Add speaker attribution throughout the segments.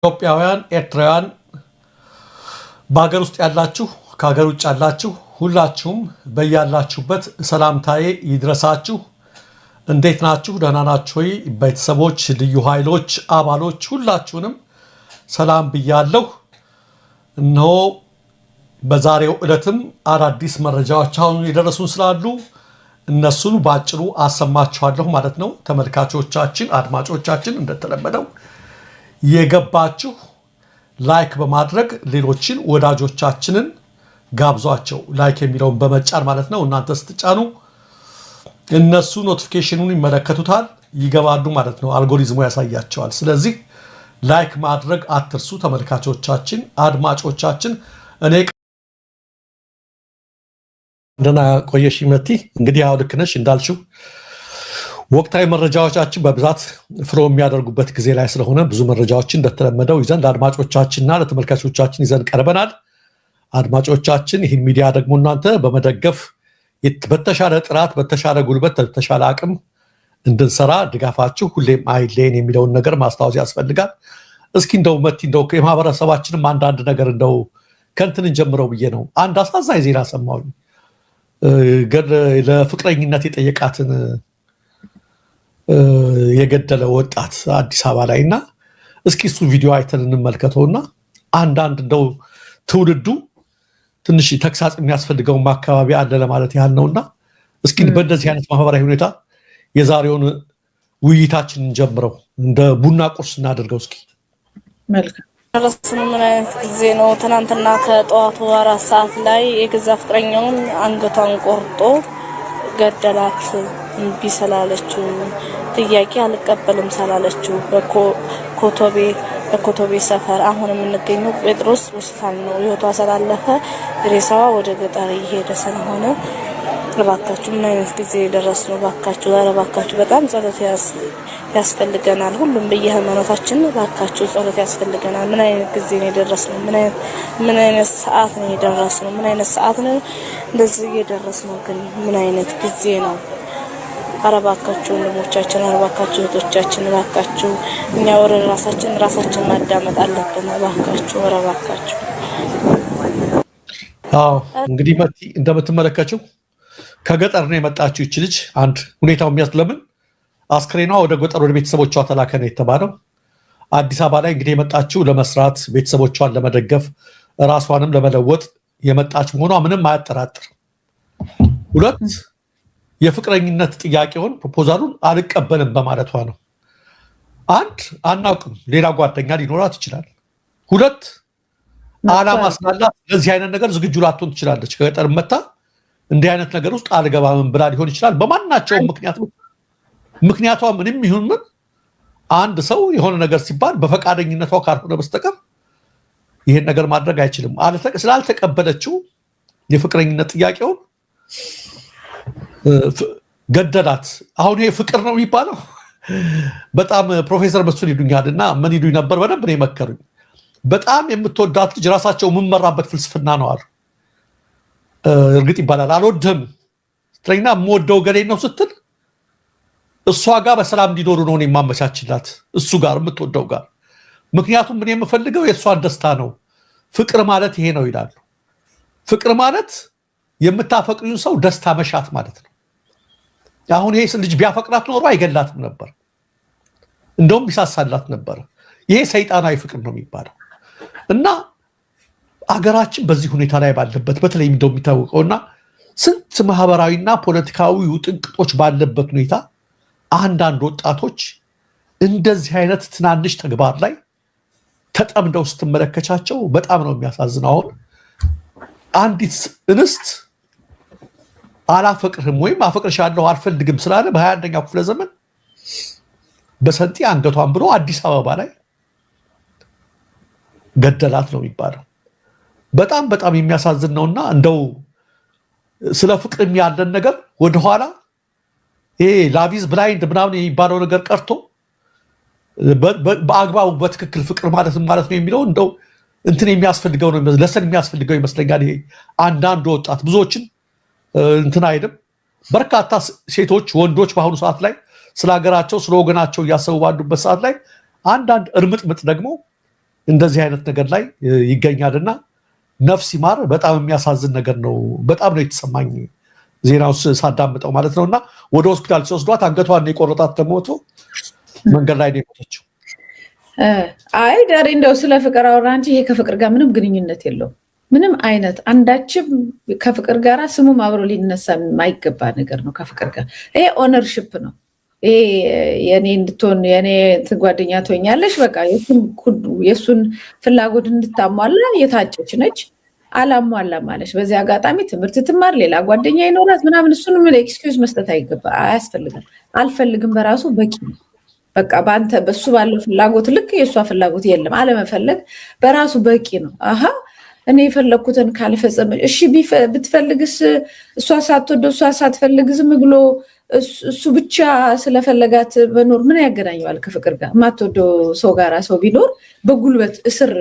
Speaker 1: ኢትዮጵያውያን ኤርትራውያን በአገር ውስጥ ያላችሁ ከሀገር ውጭ ያላችሁ ሁላችሁም በያላችሁበት ሰላምታዬ ይድረሳችሁ። እንዴት ናችሁ? ደህና ናችሁ ወይ? ቤተሰቦች፣ ልዩ ኃይሎች አባሎች ሁላችሁንም ሰላም ብያለሁ። እነሆ በዛሬው ዕለትም አዳዲስ መረጃዎች አሁን የደረሱን ስላሉ እነሱን ባጭሩ አሰማችኋለሁ ማለት ነው። ተመልካቾቻችን፣ አድማጮቻችን እንደተለመደው የገባችሁ ላይክ በማድረግ ሌሎችን ወዳጆቻችንን ጋብዟቸው። ላይክ የሚለውን በመጫን ማለት ነው። እናንተ ስትጫኑ እነሱ ኖቲፊኬሽኑን ይመለከቱታል፣ ይገባሉ ማለት ነው። አልጎሪዝሙ ያሳያቸዋል። ስለዚህ ላይክ ማድረግ አትርሱ። ተመልካቾቻችን፣ አድማጮቻችን እኔ እንደና ቆየሽ መቲ እንግዲህ ያው ልክ ነሽ እንዳልሽው ወቅታዊ መረጃዎቻችን በብዛት ፍሎ የሚያደርጉበት ጊዜ ላይ ስለሆነ ብዙ መረጃዎችን እንደተለመደው ይዘን ለአድማጮቻችንና ለተመልካቾቻችን ይዘን ቀርበናል። አድማጮቻችን ይህን ሚዲያ ደግሞ እናንተ በመደገፍ በተሻለ ጥራት፣ በተሻለ ጉልበት፣ በተሻለ አቅም እንድንሰራ ድጋፋችሁ ሁሌም አይለየን የሚለውን ነገር ማስታወስ ያስፈልጋል። እስኪ እንደው መቲ እንደው የማህበረሰባችንም አንዳንድ ነገር እንደው ከንትን እንጀምረው ብዬ ነው። አንድ አሳዛኝ ዜና ሰማሁኝ። ለፍቅረኝነት የጠየቃትን የገደለ ወጣት አዲስ አበባ ላይ እና እስኪ እሱ ቪዲዮ አይተን እንመልከተውና አንዳንድ እንደው ትውልዱ ትንሽ ተግሳጽ የሚያስፈልገው አካባቢ አለ ለማለት ያህል ነውና እስኪ በእንደዚህ አይነት ማህበራዊ ሁኔታ የዛሬውን ውይይታችንን ጀምረው እንደ ቡና ቁርስ እናደርገው። እስኪ
Speaker 2: መልካም ረስን ምን አይነት ጊዜ ነው? ትናንትና ከጠዋቱ 4 ሰዓት ላይ የገዛ ፍቅረኛውን አንገቷን ቆርጦ ገደላት። እምቢ ስላለችው ጥያቄ አልቀበልም ስላለችው በኮቶቤ ሰፈር አሁን የምንገኘው ጴጥሮስ ሆስፒታል ነው። ህይወቷ ስላለፈ ሬሳዋ ወደ ገጠር እየሄደ ስለሆነ እባካችሁ ምን አይነት ጊዜ ደረስ ነው? እባካችሁ እባካችሁ በጣም ጸሎት ያስፈልገናል። ሁሉም በየሃይማኖታችን እባካችሁ ጸሎት ያስፈልገናል። ምን አይነት ጊዜ ነው የደረስነው? ምን አይነት ሰዓት ነው የደረስነው? ምን አይነት ሰዓት ነው እንደዚህ የደረስነው? ግን ምን አይነት ጊዜ ነው? አረባካችሁ ወንድሞቻችን፣ አረባካችሁ እህቶቻችን፣ እባካችሁ እኛ ወረ ራሳችን ማዳመጥ አለብን። እባካችሁ አረባካችሁ።
Speaker 1: እንግዲህ መቲ እንደምትመለከቱው ከገጠር ነው የመጣችው ይች ልጅ። አንድ ሁኔታው የሚያስለምን አስክሬኗ ወደ ገጠር ወደ ቤተሰቦቿ ተላከ ነው የተባለው። አዲስ አበባ ላይ እንግዲህ የመጣችው ለመስራት፣ ቤተሰቦቿን ለመደገፍ፣ ራሷንም ለመለወጥ የመጣች መሆኗ ምንም አያጠራጥር። ሁለት የፍቅረኝነት ጥያቄውን ፕሮፖዛሉን አልቀበልም በማለቷ ነው። አንድ አናውቅም፣ ሌላ ጓደኛ ሊኖራት ይችላል። ሁለት አላማ ስላላት ለዚህ አይነት ነገር ዝግጁ ላትሆን ትችላለች። ከገጠር መታ እንዲህ አይነት ነገር ውስጥ አልገባም ብላ ሊሆን ይችላል። በማናቸውም ምክንያቷ ምንም ይሁን ምን አንድ ሰው የሆነ ነገር ሲባል በፈቃደኝነቷ ካልሆነ በስተቀር ይሄን ነገር ማድረግ አይችልም። ስላልተቀበለችው የፍቅረኝነት ጥያቄውን ገደላት። አሁን ይሄ ፍቅር ነው የሚባለው? በጣም ፕሮፌሰር መስፍን ይሉኛል እና ምን ይሉኝ ነበር፣ በደንብ ነው የመከሩኝ። በጣም የምትወዳት ልጅ ራሳቸው የምመራበት ፍልስፍና ነው አሉ። እርግጥ ይባላል አልወድህም ስትለኝና የምወደው ገሌ ነው ስትል እሷ ጋር በሰላም እንዲኖሩ ነው የማመቻችላት፣ እሱ ጋር የምትወደው ጋር። ምክንያቱም ምን የምፈልገው የእሷን ደስታ ነው። ፍቅር ማለት ይሄ ነው ይላሉ። ፍቅር ማለት የምታፈቅሪውን ሰው ደስታ መሻት ማለት ነው። አሁን ይሄ ልጅ ቢያፈቅራት ኖሮ አይገላትም ነበር፣ እንደውም ይሳሳላት ነበር። ይሄ ሰይጣናዊ ፍቅር ነው የሚባለው። እና አገራችን በዚህ ሁኔታ ላይ ባለበት በተለይ እንደው የሚታወቀውና ስንት ማህበራዊና ፖለቲካዊ ውጥንቅጦች ባለበት ሁኔታ አንዳንድ ወጣቶች እንደዚህ አይነት ትናንሽ ተግባር ላይ ተጠምደው ስትመለከቻቸው በጣም ነው የሚያሳዝነው። አሁን አንዲት እንስት አላፈቅርህም ወይም አፈቅርሻለሁ አልፈልግም ስላለ በ21ኛው ክፍለ ዘመን በሰንጢ አንገቷን ብሎ አዲስ አበባ ላይ ገደላት ነው የሚባለው። በጣም በጣም የሚያሳዝን ነውና እንደው ስለ ፍቅር ያለን ነገር ወደኋላ ይሄ ላቪዝ ብላይንድ ምናምን የሚባለው ነገር ቀርቶ በአግባቡ በትክክል ፍቅር ማለት ነው የሚለው እንደው እንትን የሚያስፈልገው ነው ለሰን የሚያስፈልገው ይመስለኛል። ይሄ አንዳንድ ወጣት ብዙዎችን እንትን አይደም በርካታ ሴቶች ወንዶች በአሁኑ ሰዓት ላይ ስለ ሀገራቸው ስለ ወገናቸው እያሰቡ ባሉበት ሰዓት ላይ አንዳንድ እርምጥምጥ ደግሞ እንደዚህ አይነት ነገር ላይ ይገኛልና ነፍስ ይማር። በጣም የሚያሳዝን ነገር ነው። በጣም ነው የተሰማኝ ዜናው ሳዳምጠው ማለት ነውና ወደ ሆስፒታል ሲወስዷት አንገቷን የቆረጣት ተሞቶ መንገድ ላይ ነው የሞተችው።
Speaker 3: አይ ዳሬ እንደው ስለ ፍቅር አወራ እንጂ ይሄ ከፍቅር ጋር ምንም ግንኙነት የለውም። ምንም አይነት አንዳችም ከፍቅር ጋር ስሙም አብሮ ሊነሳ የማይገባ ነገር ነው። ከፍቅር ጋር ይሄ ኦነርሺፕ ነው። ይሄ የኔ እንድትሆን የኔ ጓደኛ ትሆኛለሽ፣ በቃ የሱን ፍላጎት እንድታሟላ የታጨች ነች። አላሟላ ማለሽ በዚህ አጋጣሚ ትምህርት ትማር፣ ሌላ ጓደኛ ይኖራት ምናምን፣ እሱንም ኤክስኪውዝ መስጠት አያስፈልግም። አልፈልግም በራሱ በቂ ነው። በቃ በአንተ በሱ ባለው ፍላጎት ልክ የእሷ ፍላጎት የለም አለመፈለግ በራሱ በቂ ነው። አሃ እኔ የፈለግኩትን ካልፈጸመ እሺ ብትፈልግስ እሷ ሳትወደው እሷ ሳትፈልግ ዝም ብሎ እሱ ብቻ ስለፈለጋት መኖር ምን ያገናኘዋል ከፍቅር ጋር? የማትወደው ሰው ጋር ሰው ቢኖር በጉልበት እስር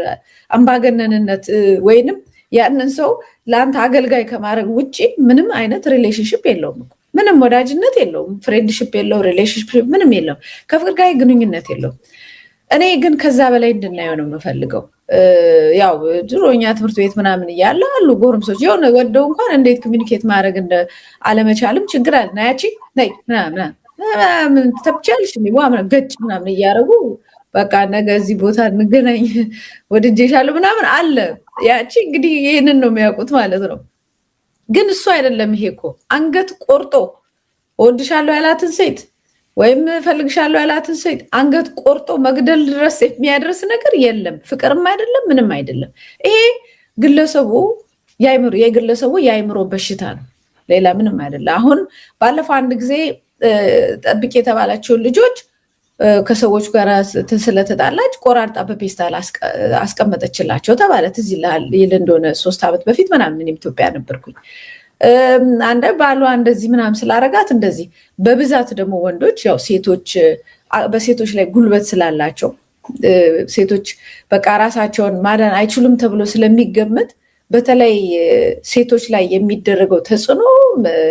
Speaker 3: አምባገነንነት ወይንም ያንን ሰው ለአንተ አገልጋይ ከማድረግ ውጪ ምንም አይነት ሪሌሽንሽፕ የለውም። ምንም ወዳጅነት የለውም፣ ፍሬንድሽፕ የለው፣ ሪሌሽንሽፕ ምንም የለውም። ከፍቅር ጋር ግንኙነት የለውም። እኔ ግን ከዛ በላይ እንድናየው ነው የምፈልገው። ያው ድሮኛ ትምህርት ቤት ምናምን እያለ አሉ ጎረምሶች የሆነ ወደው እንኳን እንዴት ኮሚኒኬት ማድረግ እንደ አለመቻልም ችግር አለ። ናያቺ ነይ ምናምን ተብቻልሽ ምናምን ገጭ ምናምን እያደረጉ በቃ ነገ እዚህ ቦታ እንገናኝ ወድጄሻለሁ ምናምን አለ። ያቺ እንግዲህ ይህንን ነው የሚያውቁት ማለት ነው። ግን እሱ አይደለም። ይሄ እኮ አንገት ቆርጦ ወድሻለሁ ያላትን ሴት ወይም ፈልግሻለሁ ያላትን ሴት አንገት ቆርጦ መግደል ድረስ የሚያደርስ ነገር የለም። ፍቅርም አይደለም ምንም አይደለም። ይሄ የግለሰቡ የአይምሮ በሽታ ነው፣ ሌላ ምንም አይደለም። አሁን ባለፈው አንድ ጊዜ ጠብቅ የተባላቸውን ልጆች ከሰዎች ጋር ስለተጣላች ቆራርጣ በፔስታል አስቀመጠችላቸው ተባለ። እዚህ ይል እንደሆነ 3 ዓመት በፊት ምናምን ኢትዮጵያ ነበርኩኝ። አንደ ባሏ እንደዚህ ምናምን ስላረጋት እንደዚህ በብዛት ደግሞ ወንዶች ያው በሴቶች ላይ ጉልበት ስላላቸው ሴቶች በቃ ራሳቸውን ማዳን አይችሉም ተብሎ ስለሚገመት በተለይ ሴቶች ላይ የሚደረገው ተጽዕኖ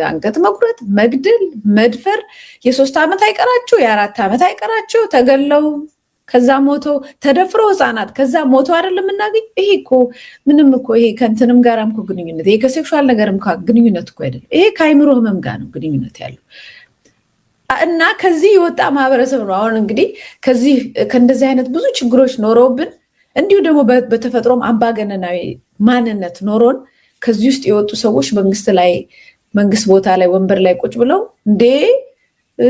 Speaker 3: አንገት መቁረጥ፣ መግደል፣ መድፈር የ3 ዓመት አይቀራቸው የ4 ዓመት አይቀራቸው ተገለው ከዛ ሞቶ ተደፍረው ህፃናት ከዛ ሞቶ አይደለም እናገኝ። ይሄ እኮ ምንም እኮ ይሄ ከእንትንም ጋርም እኮ ግንኙነት ይሄ ከሴክሹዋል ነገርም ግንኙነት እኮ አይደለም። ይሄ ከአይምሮ ህመም ጋር ነው ግንኙነት ያለው እና ከዚህ የወጣ ማህበረሰብ ነው። አሁን እንግዲህ ከእንደዚህ አይነት ብዙ ችግሮች ኖረውብን እንዲሁ ደግሞ በተፈጥሮም አምባገነናዊ ማንነት ኖሮን ከዚህ ውስጥ የወጡ ሰዎች መንግስት ቦታ ላይ ወንበር ላይ ቁጭ ብለው እንዴ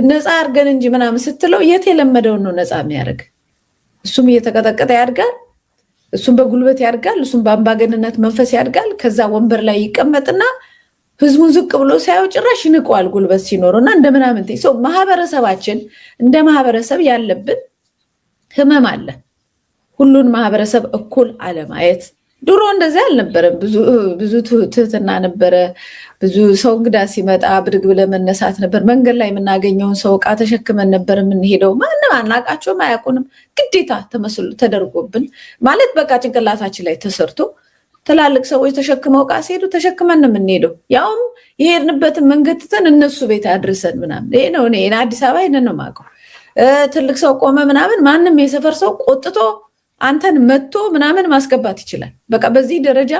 Speaker 3: ነፃ አድርገን እንጂ ምናምን ስትለው የት የለመደውን ነው ነፃ የሚያደርግ? እሱም እየተቀጠቀጠ ያድጋል፣ እሱም በጉልበት ያድጋል፣ እሱም በአምባገነንነት መንፈስ ያድጋል። ከዛ ወንበር ላይ ይቀመጥና ህዝቡን ዝቅ ብሎ ሳይው ጭራሽ ይንቀዋል ጉልበት ሲኖርና እንደምናምን ሰው ማህበረሰባችን እንደ ማህበረሰብ ያለብን ህመም አለ። ሁሉን ማህበረሰብ እኩል አለማየት። ድሮ እንደዚህ አልነበረም። ብዙ ትህትና ነበረ። ብዙ ሰው እንግዳ ሲመጣ ብድግ ብለን መነሳት ነበር። መንገድ ላይ የምናገኘውን ሰው ዕቃ ተሸክመን ነበር የምንሄደው። ማንም አናቃቸውም፣ አያውቁንም። ግዴታ ተደርጎብን ማለት በቃ ጭንቅላታችን ላይ ተሰርቶ ትላልቅ ሰዎች ተሸክመው ዕቃ ሲሄዱ ተሸክመን ነው የምንሄደው። ያውም የሄድንበትን መንገድ ትተን እነሱ ቤት አድርሰን ምናምን። ይሄ ነው እኔ አዲስ አበባ ይሄንን ነው የማውቀው። ትልቅ ሰው ቆመ ምናምን ማንም የሰፈር ሰው ቆጥቶ አንተን መጥቶ ምናምን ማስገባት ይችላል። በቃ በዚህ ደረጃ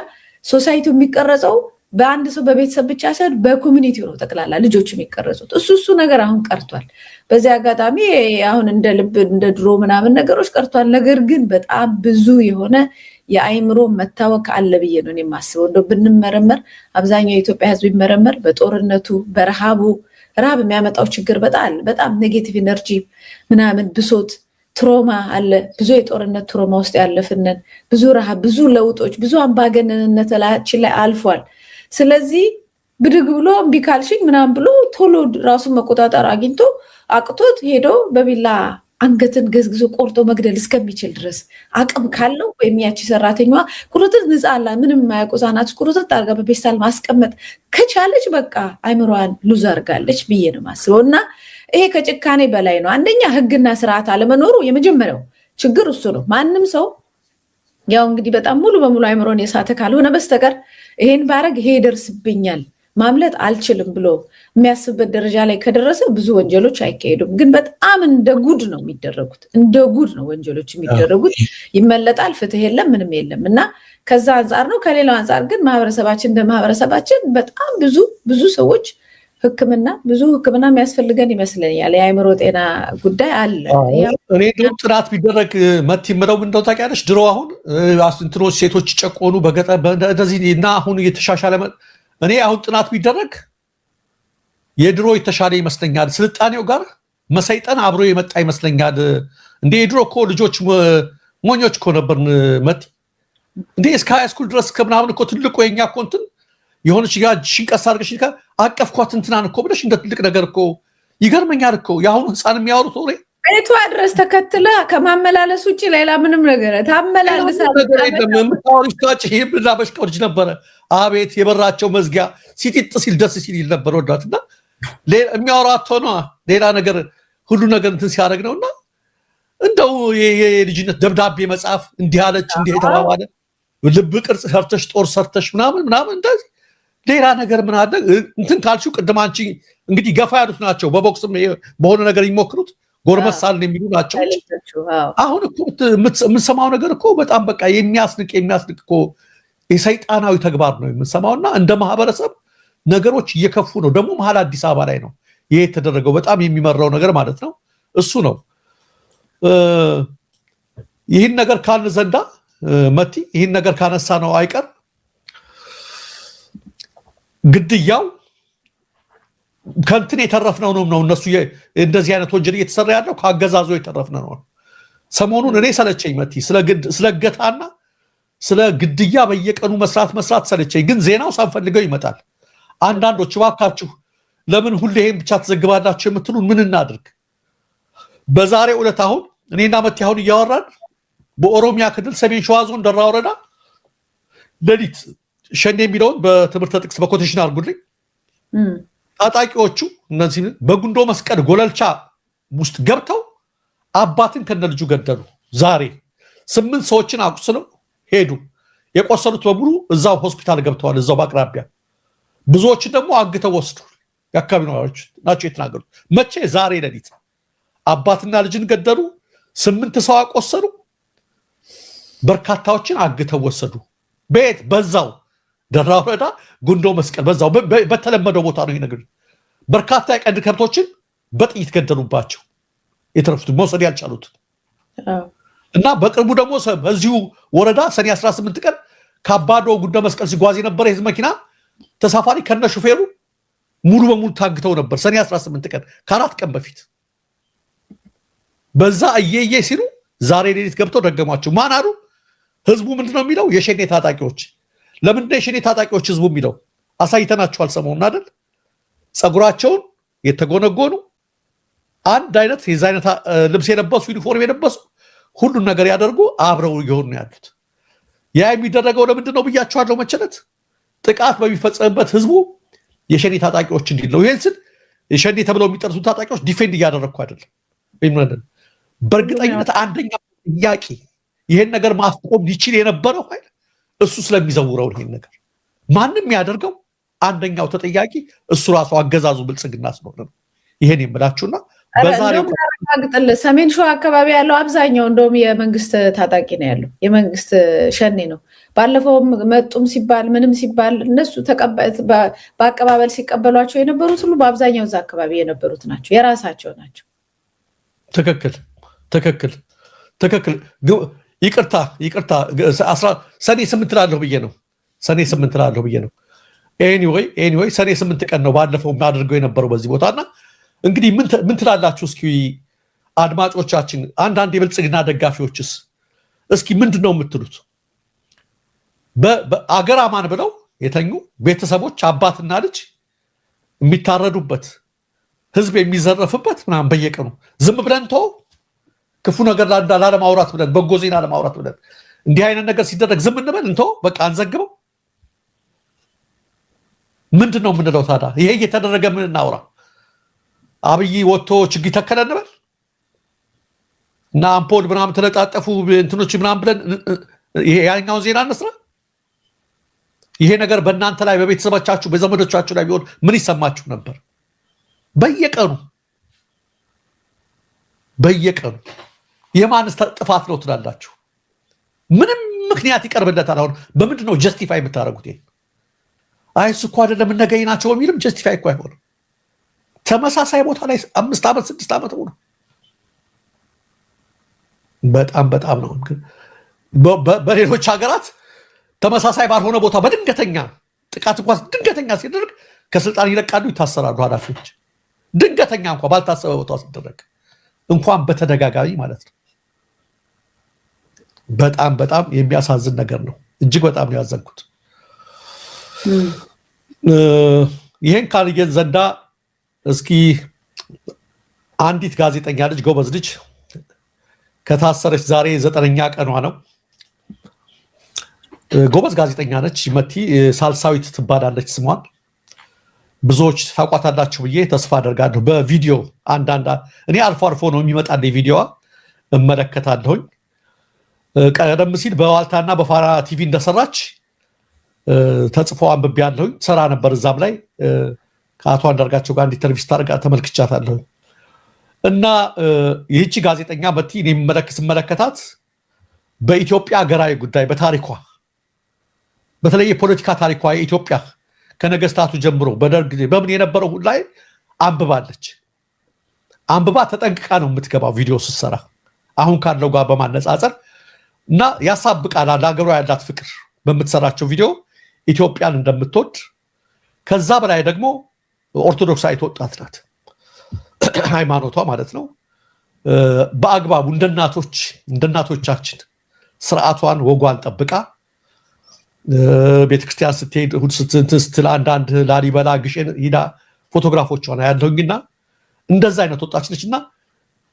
Speaker 3: ሶሳይቲው የሚቀረጸው በአንድ ሰው በቤተሰብ ብቻ ሳይሆን በኮሚኒቲው ነው ጠቅላላ ልጆች የሚቀረጹት። እሱ ነገር አሁን ቀርቷል። በዚህ አጋጣሚ አሁን እንደ ልብ እንደ ድሮ ምናምን ነገሮች ቀርቷል። ነገር ግን በጣም ብዙ የሆነ የአይምሮ መታወክ አለ ብዬ ነው የማስበው። እንደው ብንመረመር አብዛኛው የኢትዮጵያ ሕዝብ ይመረመር በጦርነቱ በረሃቡ ረሃብ የሚያመጣው ችግር በጣም ኔጌቲቭ ኤነርጂ ምናምን ብሶት ትሮማ አለ። ብዙ የጦርነት ትሮማ ውስጥ ያለፍነን ብዙ ረሃብ፣ ብዙ ለውጦች፣ ብዙ አምባገነንነት ላችን ላይ አልፏል። ስለዚህ ብድግ ብሎ እምቢ ካልሽኝ ምናምን ብሎ ቶሎ ራሱን መቆጣጠር አቅቶት ሄዶ በቢላ አንገትን ገዝግዞ ቆርጦ መግደል እስከሚችል ድረስ አቅም ካለው ወይም ያቺ ሰራተኛዋ ቁርጥር ንጻ አላ ምንም የማያውቁ ህጻናት ቁርጥር አድርጋ በፔስታል ማስቀመጥ ከቻለች በቃ አይምሮዋን ሉዝ አድርጋለች ብዬ ነው የማስበው። እና ይሄ ከጭካኔ በላይ ነው። አንደኛ ህግና ስርዓት አለመኖሩ የመጀመሪያው ችግር እሱ ነው። ማንም ሰው ያው እንግዲህ በጣም ሙሉ በሙሉ አይምሮን የሳተ ካልሆነ በስተቀር ይሄን ባረግ ይሄ ይደርስብኛል ማምለጥ አልችልም ብሎ የሚያስብበት ደረጃ ላይ ከደረሰ ብዙ ወንጀሎች አይካሄዱም። ግን በጣም እንደ ጉድ ነው የሚደረጉት፣ እንደ ጉድ ነው ወንጀሎች የሚደረጉት። ይመለጣል፣ ፍትህ የለም፣ ምንም የለም። እና ከዛ አንጻር ነው። ከሌላው አንጻር ግን ማህበረሰባችን እንደ ማህበረሰባችን በጣም ብዙ ሰዎች ብዙ ሕክምና የሚያስፈልገን ይመስለኛል። የአእምሮ ጤና ጉዳይ አለ።
Speaker 1: እኔ እንደውም ጥናት ቢደረግ መት የምለው እንደው ታውቂያለሽ፣ ድሮ አሁን እንትኖች ሴቶች ጨቆኑ በገጠር እንደዚህ እና አሁን እየተሻሻለ እኔ አሁን ጥናት ቢደረግ የድሮ የተሻለ ይመስለኛል። ስልጣኔው ጋር መሰይጠን አብሮ የመጣ ይመስለኛል። እንደ የድሮ እኮ ልጆች ሞኞች እኮ ነበርን መት እንደ እስከ ሃይስኩል ድረስ ከምናምን እኮ ትልቁ የኛ እኮ እንትን የሆነች ጋር ሽንቀስ አድርገሽ አቀፍኳት እንትናን እኮ ብለሽ እንደ ትልቅ ነገር እኮ ይገርመኛል እኮ የአሁኑ ህፃን የሚያወሩት ወሬ
Speaker 3: ቤቷ ድረስ ተከትለ ከማመላለስ ውጭ ሌላ ምንም ነገር
Speaker 1: ታመላለሳለምታወሪች ታጭ ብላ በሽቀው ልጅ ነበረ። አቤት የበራቸው መዝጊያ ሲጢጥ ሲል ደስ ሲል ይል ነበር ወዳትና የሚያወራት ሆነ ሌላ ነገር ሁሉ ነገር እንትን ሲያደርግ ነውና እንደው የልጅነት ደብዳቤ መጽሐፍ እንዲህ አለች እንዲህ የተባባለ ልብ ቅርጽ ሰርተሽ ጦር ሰርተሽ ምናምን እንደዚህ ሌላ ነገር ምን አለ እንትን ካልሽው ቅድም አንቺ እንግዲህ ገፋ ያሉት ናቸው። በቦክስም በሆነ ነገር ይሞክሩት ጎርመሳል የሚሉ ናቸው። አሁን እኮ የምንሰማው ነገር እኮ በጣም በቃ የሚያስንቅ እኮ የሰይጣናዊ ተግባር ነው የምንሰማውና እንደ ማህበረሰብ ነገሮች እየከፉ ነው። ደግሞ መሀል አዲስ አበባ ላይ ነው ይሄ የተደረገው። በጣም የሚመራው ነገር ማለት ነው እሱ ነው። ይህን ነገር ካልን ዘንዳ መቲ ይህን ነገር ካነሳ ነው አይቀር ግድያው ከንትን የተረፍነው ነው። እነሱ እንደዚህ አይነት ወንጀል እየተሰራ ያለው ከአገዛዙ የተረፍነው ነው። ሰሞኑን እኔ ሰለቸኝ መቲ ስለ እገታና ስለ ግድያ በየቀኑ መስራት ሰለቸኝ። ግን ዜናው ሳንፈልገው ይመጣል። አንዳንዶች እባካችሁ ለምን ሁሌ ይሄን ብቻ ተዘግባላችሁ የምትሉ ምን እናድርግ? በዛሬው ዕለት አሁን እኔና መቲ አሁን እያወራን በኦሮሚያ ክልል ሰሜን ሸዋ ዞን ደራ ወረዳ ሌሊት ሸኔ የሚለውን በትምህርት ጥቅስ በኮቴሽን አድርጉልኝ ታጣቂዎቹ እነዚህ በጉንዶ መስቀል ጎለልቻ ውስጥ ገብተው አባትን ከነልጁ ገደሉ። ዛሬ 8 ሰዎችን አቁስለው ሄዱ። የቆሰሉት በሙሉ እዛው ሆስፒታል ገብተዋል፣ እዛው በአቅራቢያ። ብዙዎች ደግሞ አግተው ወስዱ። የአካባቢ ነዋሪዎች ናቸው የተናገሩት። መቼ? ዛሬ ሌሊት አባትና ልጅን ገደሉ፣ 8 ሰው አቆሰሉ፣ በርካታዎችን አግተው ወሰዱ። ቤት በዛው ደራ ወረዳ ጉንዶ መስቀል በዛው በተለመደው ቦታ ነው ይሄ ነገር። በርካታ የቀንድ ከብቶችን በጥይት ገደሉባቸው፣ የተረፉት መውሰድ ያልቻሉት። እና በቅርቡ ደግሞ በዚሁ ወረዳ ሰኔ 18 ቀን ከአባዶ ጉንዶ መስቀል ሲጓዝ የነበረ የህዝብ መኪና ተሳፋሪ ከነ ሹፌሩ ሙሉ በሙሉ ታግተው ነበር። ሰኔ 18 ቀን ከ4 ቀን በፊት በዛ እየየ ሲሉ ዛሬ ሌሊት ገብተው ደገሟቸው። ማን አሉ? ህዝቡ ምንድነው የሚለው? የሸኔ ታጣቂዎች። ለምንድነው የሸኔ ታጣቂዎች ህዝቡ የሚለው? አሳይተናቸዋል ሰሞኑን አይደል? ጸጉራቸውን የተጎነጎኑ አንድ አይነት የዛ አይነት ልብስ የለበሱ ዩኒፎርም የለበሱ ሁሉን ነገር ያደርጉ አብረው እየሆኑ ያሉት። ያ የሚደረገው ለምንድን ነው ብያቸዋለሁ። መቸለት ጥቃት በሚፈጸምበት ህዝቡ የሸኔ ታጣቂዎች እንዲል ነው። ይህን ስል የሸኔ ተብለው የሚጠርሱ ታጣቂዎች ዲፌንድ እያደረግኩ አይደለም። በእርግጠኝነት አንደኛው ጥያቄ ይሄን ነገር ማስቆም ይችል የነበረው ኃይል እሱ ስለሚዘውረው ይሄን ነገር ማንም ያደርገው አንደኛው ተጠያቂ እሱ ራሱ አገዛዙ ብልጽግና ስለሆነ ነው። ይሄን የምላችሁና በዛሬው
Speaker 3: ሰሜን ሸዋ አካባቢ ያለው አብዛኛው እንደውም የመንግስት ታጣቂ ነው ያለው፣ የመንግስት ሸኔ ነው። ባለፈው መጡም ሲባል ምንም ሲባል እነሱ በአቀባበል ሲቀበሏቸው የነበሩት ሁሉ በአብዛኛው እዛ አካባቢ የነበሩት ናቸው፣ የራሳቸው ናቸው። ትክክል። ይቅርታ ሰኔ 8 ላለሁ ብዬ ነው። ኤኒዌይ ሰኔ 8 ቀን ነው ባለፈው አድርገው የነበረው በዚህ ቦታና እንግዲህ ምን ትላላችሁ? እስኪ አድማጮቻችን፣ አንዳንድ የብልጽግና ደጋፊዎችስ እስኪ ምንድነው የምትሉት? በአገር አማን ብለው የተኙ ቤተሰቦች አባትና ልጅ የሚታረዱበት ህዝብ የሚዘረፍበት ምናምን በየቀኑ ዝም ብለን ተው ክፉ ነገር ላለማውራት ብለን በጎ ዜና ለማውራት ብለን እንዲህ አይነት ነገር ሲደረግ ዝም እንበል እንተው በቃ አንዘግበው? ምንድነው የምንለው ታዲያ? ይሄ እየተደረገ ምን እናውራ? አብይ ወጥቶ ችግኝ ተከለ እንበል እና አምፖል ምናምን ተለጣጠፉ እንትኖች ምናምን ብለን ይሄ ያኛውን ዜና እንስራ?
Speaker 1: ይሄ ነገር በእናንተ ላይ በቤተሰቦቻችሁ በዘመዶቻችሁ ላይ ቢሆን ምን ይሰማችሁ ነበር? በየቀኑ የማንስ ጥፋት ነው ትላላችሁ? ምንም ምክንያት ይቀርብለታል። አሁን በምንድን ነው ጀስቲፋይ የምታደርጉት? ይሄ አይ እሱ እኮ አይደለም ነገኝ ናቸው የሚልም ጀስቲፋይ እኮ አይሆንም። ተመሳሳይ ቦታ ላይ 5 ዓመት 6 ዓመት ሆነ። በጣም ነው። በሌሎች ሀገራት ተመሳሳይ ባልሆነ ቦታ በድንገተኛ ጥቃት እንኳን ድንገተኛ ሲደረግ ከስልጣን ይለቃሉ፣ ይታሰራሉ ኃላፊዎች። ድንገተኛ እንኳን ባልታሰበ ቦታ ሲደረግ እንኳን በተደጋጋሚ ማለት ነው። በጣም የሚያሳዝን ነገር ነው። እጅግ በጣም ነው ያዘንኩት። ይሄን ካልየን ዘንዳ እስኪ አንዲት ጋዜጠኛ ልጅ ጎበዝ ልጅ ከታሰረች ዛሬ 9ኛ ቀኗ ነው። ጎበዝ ጋዜጠኛ ነች። መቲ ሳልሳዊት ትባላለች ስሟን። ብዙዎች ታውቋታላችሁ ብዬ ተስፋ አደርጋለሁ። በቪዲዮ አንዳንድ እኔ አልፎ ነው የሚመጣልኝ ቪዲዮዋ እመለከታለሁኝ። ቀደም ሲል በዋልታና በፋና ቲቪ እንደሰራች ተጽፎ አንብቤያለሁኝ። ሰራ ነበር እዛም ላይ ከአቶ አንዳርጋቸው ጋር ኢንተርቪው ታደርጋ ተመልክቻታለሁ። እና ይህቺ ጋዜጠኛ መቲ እኔ ስመለከታት በኢትዮጵያ ሀገራዊ ጉዳይ በታሪኳ በተለይ የፖለቲካ ታሪኳ የኢትዮጵያ ከነገስታቱ ጀምሮ በደርግ ጊዜ በምን የነበረው ሁሉ ላይ አንብባ ተጠንቅቃ ነው የምትገባው ቪዲዮ ስትሰራ አሁን ካለው ጋር በማነጻጸር እና ያሳብቃል። ለሀገሯ ያላት ፍቅር በምትሰራቸው ቪዲዮ ኢትዮጵያን እንደምትወድ ከዛ በላይ ደግሞ ኦርቶዶክሳዊት ወጣት ናት። ሃይማኖቷ ማለት ነው በአግባቡ እንደናቶቻችን ስርዓቷን ወጓን ጠብቃ ቤተክርስቲያን ስትሄድ እሁድ ስትል አንዳንድ ላሊበላ ግሼን ሂዳ ፎቶግራፎቿን ያለውኝና እንደዛ አይነት ወጣች ነችና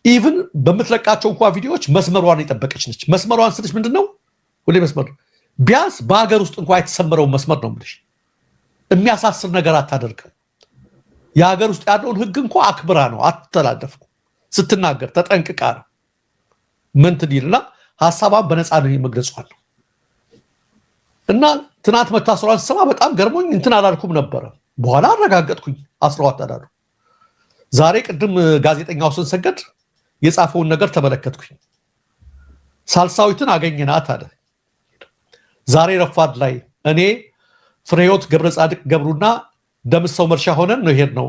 Speaker 1: ኢቭን በምትለቃቸው እንኳን ቪዲዮዎች መስመሯን የጠበቀች ነች። መስመሯን ስልሽ ምንድነው ሁሌ መስመር ቢያንስ በአገር ውስጥ እንኳን የተሰመረው መስመር ነው የምልሽ። የሚያሳስር ነገር አታደርግም። የሀገር ውስጥ ያለውን ህግ እንኳን አክብራ ነው አትተላለፍም። ስትናገር ተጠንቅቃ ነው ምን ትዲልና ሐሳቧን በነፃነት መግለጿን ነው። እና ትናንት መታሰሯን ስሰማ በጣም ገርሞኝ እንትን አላልኩም ነበር። በኋላ አረጋገጥኩኝ አስሯት አላሉ። ዛሬ ቅድም ጋዜጠኛው ስንሰገድ የጻፈውን ነገር ተመለከትኩኝ። ሳልሳዊትን አገኘናት አለ። ዛሬ ረፋድ ላይ እኔ ፍሬህይወት ገብረ ጻድቅ ገብሩና ደምሰው መርሻ ሆነን ነው ሄድ ነው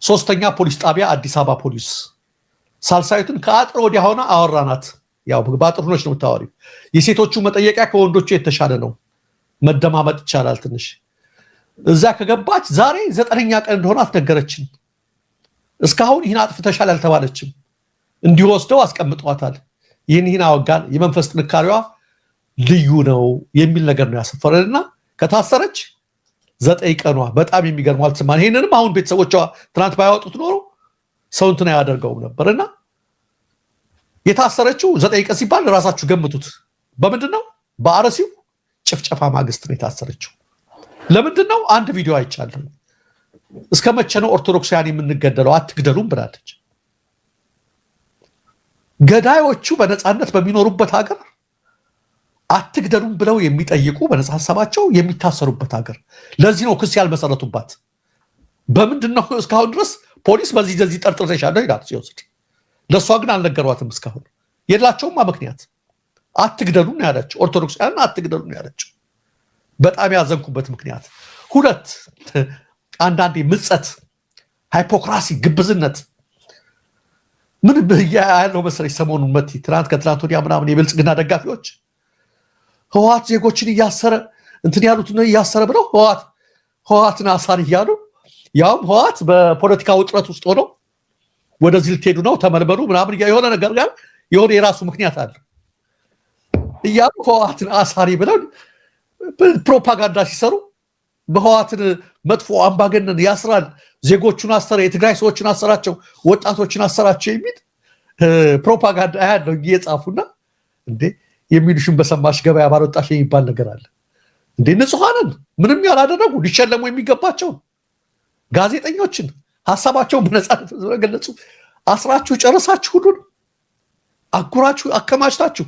Speaker 1: 3ኛ ፖሊስ ጣቢያ አዲስ አበባ ፖሊስ ሳልሳዊትን ከአጥር ወዲያ ሆነ አወራናት። ያው በአጥሩኖች ነው የምታወሪው። የሴቶቹ መጠየቂያ ከወንዶቹ የተሻለ ነው፣ መደማመጥ ይቻላል ትንሽ። እዛ ከገባች ዛሬ 9ኛ ቀን እንደሆነ አትነገረችን። እስካሁን ይህን አጥፍተሻል ያልተባለችም እንዲወስደው አስቀምጧታል። ይህን አወጋን። የመንፈስ ጥንካሬዋ ልዩ ነው የሚል ነገር ነው ያሰፈረንና ከታሰረች 9 ቀኗ በጣም የሚገርመው አልተሰማን። ይሄንንም አሁን ቤተሰቦቿ ትናንት ባያወጡት ኖሮ ሰው እንትን አያደርገውም ነበርና የታሰረችው 9 ቀን ሲባል ራሳችሁ ገምቱት። በምንድነው? በአርሲው ጭፍጨፋ ማግስት ነው የታሰረችው። ለምንድነው? አንድ ቪዲዮ አይቻለሁ። እስከ መቼ ነው ኦርቶዶክሳውያን የምንገደለው? አትግደሉም ብላለች። ገዳዮቹ በነፃነት በሚኖሩበት ሀገር አትግደሉም ብለው የሚጠይቁ በነፃ ሀሳባቸው የሚታሰሩበት ሀገር። ለዚህ ነው ክስ ያልመሰረቱባት። በምንድነው እስካሁን ድረስ ፖሊስ በዚህ ጠርጥረሻለሁ ይላል ሲወስድ። ለሷ ግን አልነገሯትም እስካሁን። የላቸውማ ምክንያት። አትግደሉ ነው ያለችው። ኦርቶዶክሳውያን አትግደሉ ነው ያለችው። በጣም ያዘንኩበት ምክንያት 2 አንዳንዴ ምጸት፣ ሃይፖክራሲ፣ ግብዝነት ምን ያለው መሰለሽ ሰሞኑን መቲ ከትናንት ወዲያ ምናምን የብልጽግና ደጋፊዎች ህወሓት ዜጎችን እያሰረ እንትን ያሉትን እያሰረ ብለው ህወሓትን አሳር እያሉ ያውም ህወሓት በፖለቲካ ውጥረት ውስጥ ሆኖ ወደዚህ ልትሄዱ ነው ተመልመሉ ምናምን የሆነ ነገር ጋር የሆነ የራሱ ምክንያት አለ እያሉ ህወሓትን አሳሪ ብለው ፕሮፓጋንዳ ሲሰሩ በህወሓትን መጥፎ አምባገነን ያስራል፣ ዜጎቹን አሰረ፣ የትግራይ ሰዎችን አሰራቸው፣ ወጣቶችን አሰራቸው የሚል ፕሮፓጋንዳ ያለው እየጻፉና እንዴ የሚሉሽን በሰማሽ ገበያ ባልወጣሽ የሚባል ነገር አለ እንዴ? ንጹሃንን ምንም ያላደረጉ ሊሸለሙ የሚገባቸው ጋዜጠኞችን ሐሳባቸውን በነፃነት ገለጹ። አስራችሁ ጨርሳችሁ ሁሉን አጉራችሁ አከማችታችሁ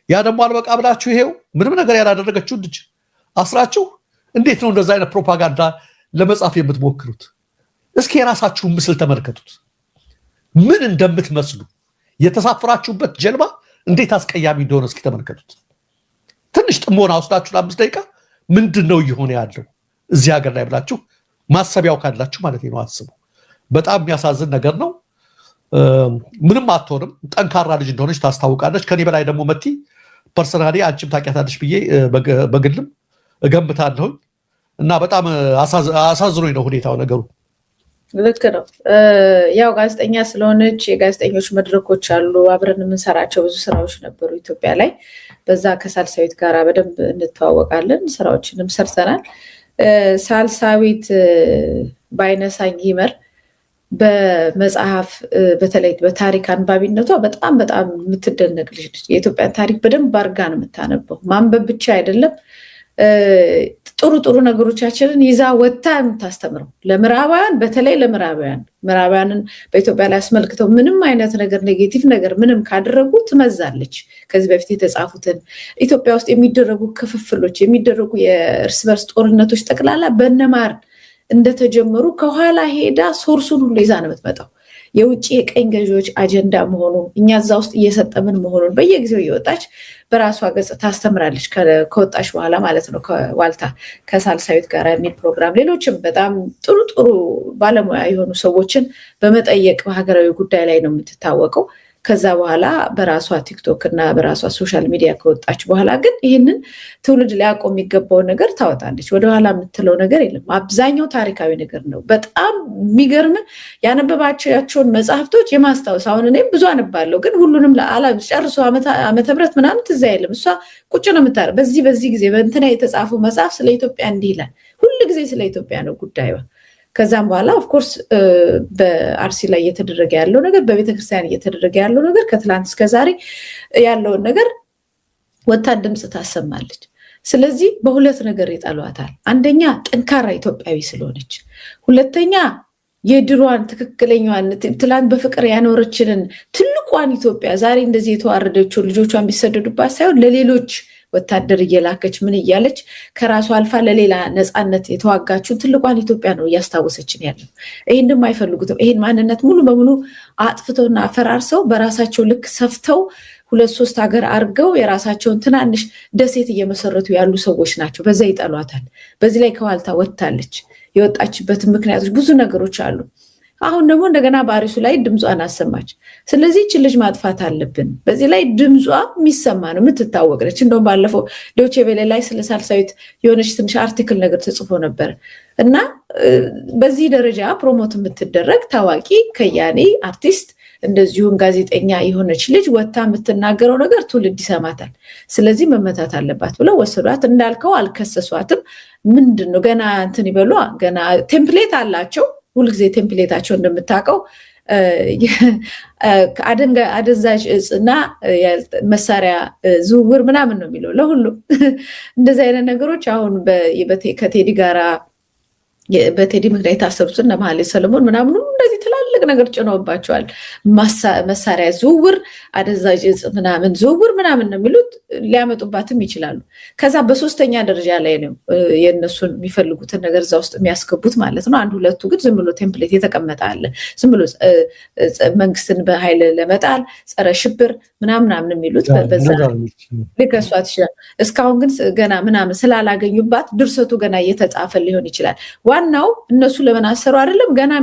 Speaker 1: ያ ደግሞ አልበቃ ብላችሁ ይሄው ምንም ነገር ያላደረገችው ልጅ አስራችሁ እንዴት ነው እንደዛ አይነት ፕሮፓጋንዳ ለመጻፍ የምትሞክሩት? እስኪ የራሳችሁን ምስል ተመልከቱት፣ ምን እንደምትመስሉ። የተሳፈራችሁበት ጀልባ እንዴት አስቀያሚ እንደሆነ እስኪ ተመልከቱት። ትንሽ ጥሞና ወስዳችሁ ለ5 ደቂቃ ምንድነው እየሆነ ያለው እዚህ ሀገር ላይ ብላችሁ ማሰቢያው ካላችሁ ማለት ነው አስቡ። በጣም የሚያሳዝን ነገር ነው። ምንም አትሆንም፣ ጠንካራ ልጅ እንደሆነች ታስታውቃለች። ከኔ በላይ ደግሞ መቲ ፐርሰናሊ አንቺም ታውቂያታለሽ ብዬ በግልም እገምታለሁ። እና በጣም አሳዝኖኝ ነው ሁኔታው ነገሩ።
Speaker 3: ልክ ነው። ያው ጋዜጠኛ ስለሆነች የጋዜጠኞች መድረኮች አሉ፣ አብረን የምንሰራቸው ብዙ ስራዎች ነበሩ ኢትዮጵያ ላይ። በዛ ከሳልሳዊት ጋር በደንብ እንተዋወቃለን፣ ስራዎችንም ሰርተናል። ሳልሳዊት ባይነሳኝ ይመር በመጽሐፍ በተለይ በታሪክ አንባቢነቷ በጣም በጣም የምትደነቅ ልጅ ነች። የኢትዮጵያን ታሪክ በደንብ አድርጋ ነው የምታነበው። ማንበብ ብቻ አይደለም፣ ጥሩ ጥሩ ነገሮቻችንን ይዛ ወጥታ የምታስተምረው ለምዕራባውያን፣ በተለይ ምዕራባውያንን በኢትዮጵያ ላይ አስመልክተው ምንም አይነት ነገር ኔጌቲቭ ነገር ምንም ካደረጉ ትመዛለች። ከዚህ በፊት የተጻፉትን ኢትዮጵያ ውስጥ የሚደረጉ ክፍፍሎች፣ የሚደረጉ የእርስ በርስ ጦርነቶች ጠቅላላ በነማር እንደተጀመሩ ከኋላ ሄዳ ሶርሱን ሁሉ ይዛ ነው የምትመጣው። የውጭ የቀኝ ገዢዎች አጀንዳ መሆኑ እኛ እዛ ውስጥ እየሰጠምን መሆኑን በየጊዜው እየወጣች በራሷ ገጽ ታስተምራለች። ከወጣች በኋላ ማለት ነው። ከዋልታ ከሳልሳዊት ጋር የሚል ፕሮግራም፣ ሌሎችም በጣም ጥሩ ጥሩ ባለሙያ የሆኑ ሰዎችን በመጠየቅ በሀገራዊ ጉዳይ ላይ ነው የምትታወቀው። ከዛ በኋላ በራሷ ቲክቶክ እና በራሷ ሶሻል ሚዲያ ከወጣች በኋላ ግን ይህንን ትውልድ ሊያቆም የሚገባውን ነገር ታወጣለች። ወደኋላ የምትለው ነገር የለም። አብዛኛው ታሪካዊ ነገር ነው። በጣም የሚገርም ያነበባቸውን መጽሐፍቶች የማስታወስ አሁን እኔም ብዙ አነባለሁ፣ ግን ሁሉንም ጨርሶ ዓመተ ምህረት ምናምን ትዝ አይልም። እሷ ቁጭ ነው የምታረ በዚህ ጊዜ በእንትና የተጻፈው መጽሐፍ ስለ ኢትዮጵያ እንዲህ ይላል። ሁሉ ጊዜ ስለ ኢትዮጵያ ነው ጉዳዩ። ከዛም በኋላ ኦፍኮርስ በአርሲ ላይ እየተደረገ ያለው ነገር፣ በቤተክርስቲያን እየተደረገ ያለው ነገር፣ ከትላንት እስከ ዛሬ ያለውን ነገር ወጣት ድምፅ ታሰማለች። ስለዚህ በሁለት ነገር ይጠሏታል። አንደኛ ጠንካራ ኢትዮጵያዊ ስለሆነች፣ ሁለተኛ የድሯን ትክክለኛዋን ትላንት በፍቅር ያኖረችንን ትልቋን ኢትዮጵያ ዛሬ እንደዚህ የተዋረደችው ልጆቿን ቢሰደዱባት ሳይሆን ለሌሎች ወታደር እየላከች ምን እያለች ከራሷ አልፋ ለሌላ ነፃነት የተዋጋችውን ትልቋን ኢትዮጵያ ነው እያስታወሰችን ያለው። ይህን ደግሞ አይፈልጉትም። ይህን ማንነት ሙሉ በሙሉ አጥፍተውና አፈራርሰው በራሳቸው ልክ ሰፍተው 2-3 ሀገር አድርገው የራሳቸውን ትናንሽ ደሴት እየመሰረቱ ያሉ ሰዎች ናቸው። በዛ ይጠሏታል። በዚህ ላይ ከዋልታ ወጥታለች። የወጣችበትን ምክንያቶች ብዙ ነገሮች አሉ። አሁን ደግሞ እንደገና በአርሲ ላይ ድምጿን አሰማች። ስለዚህ ይህችን ልጅ ማጥፋት አለብን። በዚህ ላይ ድምጿ የሚሰማ ነው፣ የምትታወቅ ነች። እንደውም ባለፈው ዶቼ ቬለ ላይ ስለ ሳልሳዊት የሆነች ትንሽ አርቲክል ነገር ተጽፎ ነበር እና በዚህ ደረጃ ፕሮሞት የምትደረግ ታዋቂ ከያኔ አርቲስት እንደዚሁም ጋዜጠኛ የሆነች ልጅ ወታ የምትናገረው ነገር ትውልድ ይሰማታል። ስለዚህ መመታት አለባት ብለው ወሰዷት። እንዳልከው አልከሰሷትም። ምንድነው ገና እንትን ይበሉ፣ ገና ቴምፕሌት አላቸው። ሁልጊዜ ቴምፕሌታቸው እንደምታውቀው አደንዛዥ እጽና መሳሪያ ዝውውር ምናምን ነው የሚለው ለሁሉም እንደዚህ አይነት ነገሮች። አሁን ከቴዲ ጋራ በቴዲ ምክንያት የታሰሩትን እነ መሀሌ ሰለሞን ምናምን እንደዚህ ትላልቅ ነገር ጭነውባቸዋል። መሳሪያ ዝውውር፣ አደንዛዥ እጽ ምናምን ዝውውር ምናምን ነው የሚሉት። ሊያመጡባትም ይችላሉ። ከዛ በሶስተኛ ደረጃ ላይ ነው የእነሱን የሚፈልጉትን ነገር እዛ ውስጥ የሚያስገቡት ማለት ነው። አንድ ሁለቱ ግን ዝም ብሎ ቴምፕሌት የተቀመጠ አለ። ዝም ብሎ መንግስትን በኃይል ለመጣል ጸረ ሽብር ምናምን የሚሉት በዛ ሊከሷት ይችላል። እስካሁን ግን ገና ምናምን ስላላገኙባት ድርሰቱ ገና እየተጻፈ ሊሆን ይችላል። ዋናው እነሱ ለምን አሰሩ አይደለም፣ ገና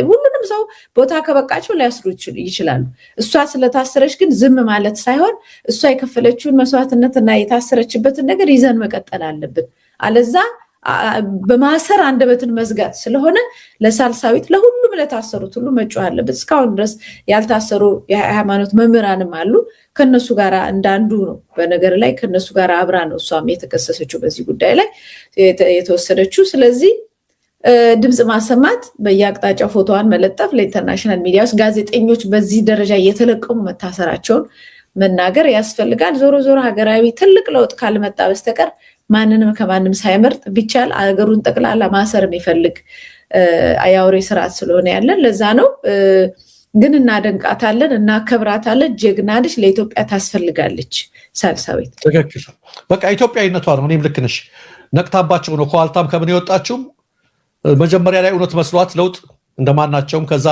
Speaker 3: ሁሉንም ሰው ቦታ ከበቃቸው ሊያስሩ ይችላሉ። እሷ ስለታሰረች ግን ዝም ማለት ሳይሆን እሷ የከፈለችውን መስዋዕትነትና የታሰረችበትን ነገር ይዘን መቀጠል አለብን። አለዛ በማሰር አንደበትን መዝጋት ስለሆነ ለሳልሳዊት ለሁሉም ለታሰሩት ሁሉ መጮህ አለበት። እስካሁን ድረስ ያልታሰሩ የሃይማኖት መምህራንም አሉ። ከነሱ ጋር እንዳንዱ ነው። በነገር ላይ ከነሱ ጋር አብራ ነው እሷም የተከሰሰችው በዚህ ጉዳይ ላይ የተወሰደችው። ስለዚህ ድምጽ ማሰማት፣ በየአቅጣጫው ፎቶዋን መለጠፍ፣ ለኢንተርናሽናል ሚዲያስ ጋዜጠኞች በዚህ ደረጃ እየተለቀሙ መታሰራቸውን መናገር ያስፈልጋል። ዞሮ ዞሮ ሀገራዊ ትልቅ ለውጥ ካልመጣ በስተቀር ማንንም ከማንም ሳይመርጥ ቢቻል አገሩን ጠቅላላ ማሰር የሚፈልግ አያውሬ ስርዓት ስለሆነ ያለን ለዛ ነው። ግን እናደንቃታለን፣ እናከብራታለን። ጀግና ልጅ ለኢትዮጵያ ታስፈልጋለች ሳልሳዊት።
Speaker 1: ትክክል። በቃ ኢትዮጵያዊነቷ ነው። እኔም ልክ ነሽ። ነቅታባቸው ነው ከዋልታም ከምን የወጣችው መጀመሪያ ላይ እውነት መስሏት ለውጥ እንደማናቸውም ከዛ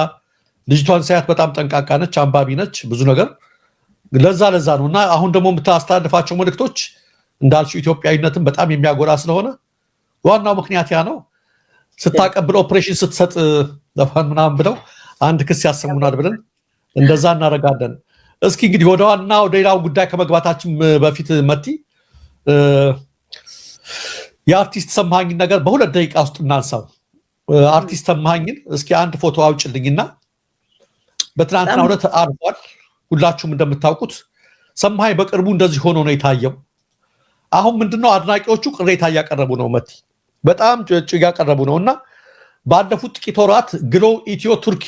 Speaker 1: ልጅቷን ሳያት በጣም ጠንቃቃ ነች አንባቢ ነች ብዙ ነገር ለዛ ነውና አሁን ደግሞ የምታስተላልፋቸው መልእክቶች እንዳልሽው ኢትዮጵያዊነትን በጣም የሚያጎላ ስለሆነ ዋናው ምክንያት ያ ነው ስታቀብል ኦፕሬሽን ስትሰጥ ለፋን ምናምን ብለው አንድ ክስ ያሰሙናል ብለን እንደዛ እናረጋለን እስኪ እንግዲህ ወደ ዋናው ሌላው ጉዳይ ከመግባታችን በፊት መቲ የአርቲስት ሰማኸኝ ነገር በሁለት ደቂቃ ውስጥ እናንሳው አርቲስት ሰማኸኝን እስኪ አንድ ፎቶ አውጭልኝና በትናንትናው ዕለት አርፏል ሁላችሁም እንደምታውቁት ሰማኸኝ በቅርቡ እንደዚህ ሆኖ ነው የታየው አሁን ምንድነው አድናቂዎቹ ቅሬታ ያቀረቡ ነው መቲ በጣም ያቀረቡ ነውና ባለፉት ጥቂት ወራት ግሎ ኢትዮ ቱርኪ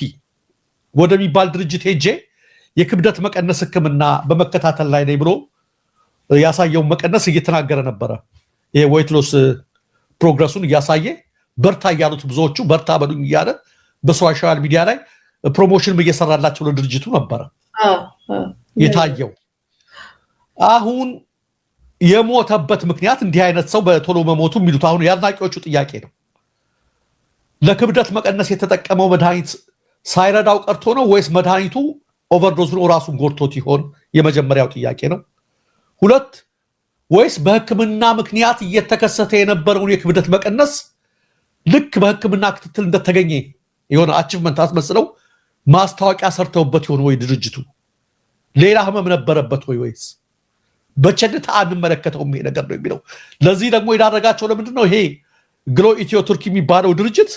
Speaker 1: ወደሚባል ድርጅት ሄጄ የክብደት መቀነስ ህክምና በመከታተል ላይ ነኝ ብሎ ያሳየው መቀነስ እየተናገረ ነበር ይሄ ዌይት ሎስ ፕሮግረሱን ያሳየ በርታ ያሉት ብዙዎቹ በርታ በሉኝ ያለ በሶሻል ሚዲያ ላይ ፕሮሞሽን እየሰራላቸው ለድርጅቱ ነበር የታየው አሁን የሞተበት ምክንያት እንዲህ አይነት ሰው በቶሎ መሞቱ የሚሉት አሁን ያድናቂዎቹ ጥያቄ ነው ለክብደት መቀነስ የተጠቀመው መድኃኒት ሳይረዳው ቀርቶ ነው ወይስ መድኃኒቱ ኦቨርዶዝ ነው ራሱን ጎድቶት ይሆን የመጀመሪያው ጥያቄ ነው ሁለት ወይስ በህክምና ምክንያት እየተከሰተ የነበረውን የክብደት መቀነስ ልክ በህክምና ክትትል እንደተገኘ የሆነ አቺቭመንት አስመስለው ማስታወቂያ ሰርተውበት ይሆን ወይ ድርጅቱ ሌላ ህመም ነበረበት ወይስ በቸልታ አንመለከተውም ይሄ ነገር ነው የሚለው ለዚህ ደግሞ ይዳረጋቸው ለምንድነው ይሄ ግሎ ኢትዮ ቱርኪ የሚባለው ድርጅት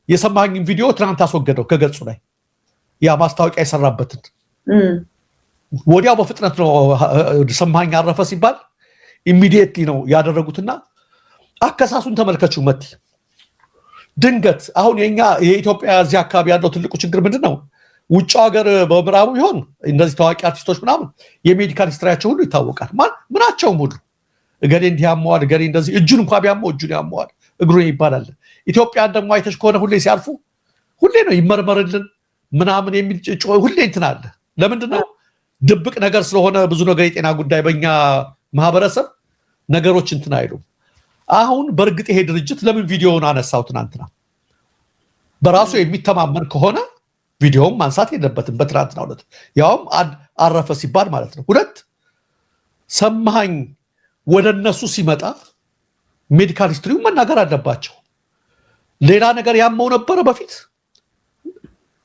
Speaker 1: የሰማኸኝን ቪዲዮ ትናንት አስወገደው ከገጹ ላይ ያ ማስታወቂያ የሰራበትን ወዲያው በፍጥነት ነው ሰማኸኝ አረፈ ሲባል ኢሚዲየትሊ ነው ያደረጉትና አከሳሱን ተመልከቹ መቲ ድንገት አሁን የኢትዮጵያ እዚህ አካባቢ ያለው ትልቁ ችግር ምንድነው ውጭ ሀገር በምዕራቡ ይሆን እንደዚህ ታዋቂ አርቲስቶች ምናምን የሜዲካል ሂስትሪያቸው ሁሉ ይታወቃል ምናቸውም ሁሉ እገሌ እንዲህ ያመዋል እገሌ እንደዚህ እጁን እንኳን ቢያመው እጁን ያመዋል እግሩን ይባላል ኢትዮጵያን ደግሞ አይተሽ ከሆነ ሁሌ ሲያርፉ ሁሌ ነው ይመርመርልን ምናምን የሚል ሁሌ እንትን አለ ለምንድነው ድብቅ ነገር ስለሆነ ብዙ ነገር የጤና ጉዳይ በእኛ ማህበረሰብ ነገሮች እንትን አይሉም አሁን በርግጥ ይሄ ድርጅት ለምን ቪዲዮውን አነሳው ትናንትና በራሱ የሚተማመን ከሆነ ቪዲዮውን ማንሳት የለበትም በትናንትናው ዕለት ያውም አረፈ ሲባል ማለት ነው ሁለት ሰማኸኝ ወደነሱ ሲመጣ ሜዲካል ሂስትሪው መናገር አለባቸው ሌላ ነገር ያመው ነበር በፊት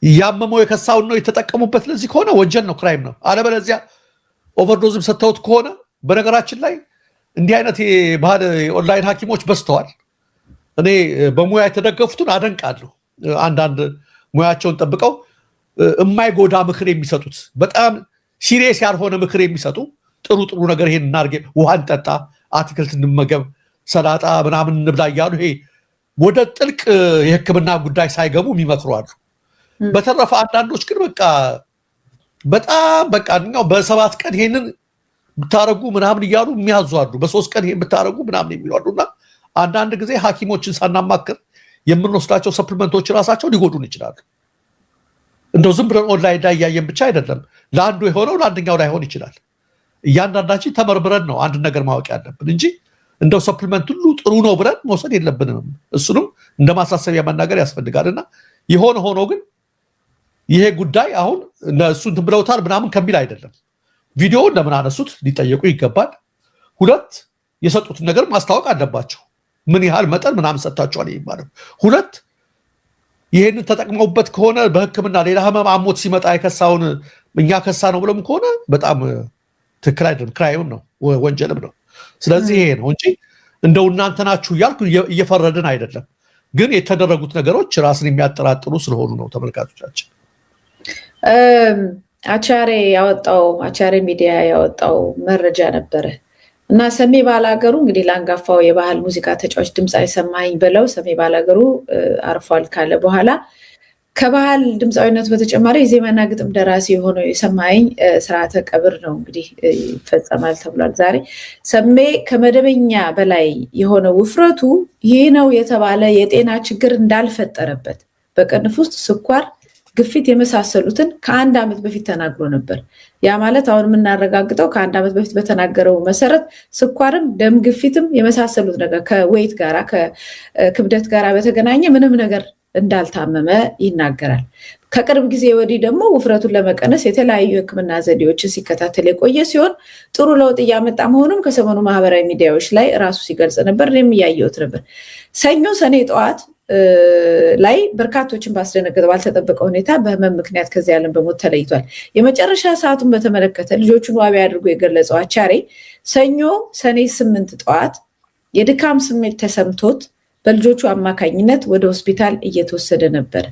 Speaker 1: ያመመው የከሳውን ነው የተጠቀሙበት ለዚህ ከሆነ ወንጀል ነው ክራይም ነው አለበለዚያ ኦቨርዶዝም ሰጥተውት ከሆነ በነገራችን ላይ እንዲህ አይነት የባህል ኦንላይን ሐኪሞች በስተዋል እኔ በሙያ የተደገፉትን አደንቃለሁ አንዳንድ ሙያቸውን ጠብቀው የማይጎዳ ምክር የሚሰጡት በጣም ሲሪየስ ያልሆነ ምክር የሚሰጡ ጥሩ ነገር ይሄን እናርገ ውሃን ጠጣ አትክልት እንመገብ ሰላጣ ምናምን እንብላ እያሉ ይሄ ወደ ጥልቅ የህክምና ጉዳይ ሳይገቡ የሚመክሩ አሉ በተረፈ አንዳንዶች ግን በጣም አንኛው በ7 ቀን ይሄንን ብታረጉ ምናምን እያሉ የሚያዙ አሉ በ3 ቀን ይሄን ብታረጉ ምናምን የሚሉ አሉና አንዳንድ ጊዜ ሐኪሞችን ሳናማክር የምንወስዳቸው ሰፕሊመንቶች ራሳቸው ሊጎዱን ይችላሉ እንደው ዝም ብለን ኦንላይን ላይ ያያየን ብቻ አይደለም ለአንዱ የሆነው ለአንደኛው ላይሆን ይችላል እያንዳንዳችን ተመርምረን ነው አንድ ነገር ማወቅ ያለብን እንጂ እንደው ሰፕሊመንት ሁሉ ጥሩ ነው ብለን መውሰድ የለብንም እሱንም እንደማሳሰቢያ መናገር ያስፈልጋልና ሆኖ ግን ይሄ ጉዳይ አሁን እነሱን ብለውታል ምናምን ከሚል አይደለም ቪዲዮውን ለምን አነሱት ሊጠየቁ ይገባል ሁለት የሰጡትን ነገር ማስታወቅ አለባቸው ምን ያህል መጠን ምናምን ሰጣቸዋል ይባላል ሁለት ይሄንን ተጠቅመውበት ከሆነ በህክምና ሌላ ህመም አሞት ሲመጣ የከሳውን እኛ ከሳ ነው ብለም ከሆነ በጣም ትክክል አይደለም ክራይም ነው ወንጀልም ነው ስለዚህ ይሄ ነው እንጂ እንደው እናንተ ናችሁ ያልኩ እየፈረድን አይደለም ግን የተደረጉት ነገሮች ራስን የሚያጠራጥሩ ስለሆኑ ነው ተመልካቾቻችን
Speaker 3: አቻሬ ሚዲያ ያወጣው መረጃ ነበረ እና ሰሜ ባላገሩ እንግዲህ ላንጋፋው የባህል ሙዚቃ ተጫዋች ድምጻዊ ሰማኸኝ በለው ሰሜ ባላገሩ አርፏል ካለ በኋላ ከባህል ድምጻዊነት በተጨማሪ የዜማና ግጥም ደራሲ የሆነው የሰማኸኝ ስርዓተ ቀብር ነው እንግዲህ ይፈጸማል ተብሏል ዛሬ ሰሜ ከመደበኛ በላይ የሆነ ውፍረቱ ይህ ነው የተባለ የጤና ችግር እንዳልፈጠረበት በቅንፍ ውስጥ ስኳር ግፊት የመሳሰሉትን ከ1 ዓመት በፊት ተናግሮ ነበር። ያ ማለት አሁን የምናረጋግጠው ከ1 ዓመት በፊት በተናገረው መሰረት ስኳርም ደም ግፊትም የመሳሰሉት ነገር ከዌይት ጋራ ከክብደት ጋራ በተገናኘ ምንም ነገር እንዳልታመመ ይናገራል። ከቅርብ ጊዜ ወዲህ ደግሞ ውፍረቱን ለመቀነስ የተለያዩ ሕክምና ዘዴዎችን ሲከታተል የቆየ ሲሆን ጥሩ ለውጥ እያመጣ መሆኑን ከሰሞኑ ማህበራዊ ሚዲያዎች ላይ ራሱ ሲገልጽ ነበር። እኔም እያየሁት ነበር። ሰኞ ሰኔ ጠዋት ላይ በርካቶችን ባስደነገጠ ባልተጠበቀ ሁኔታ በህመም ምክንያት ከዚህ ዓለም በሞት ተለይቷል። የመጨረሻ ሰዓቱን በተመለከተ ልጆቹን ዋቢ አድርጎ የገለጸው አቻሬ ሰኞ ሰኔ 8 ጠዋት የድካም ስሜት ተሰምቶት በልጆቹ አማካኝነት ወደ ሆስፒታል እየተወሰደ ነበር።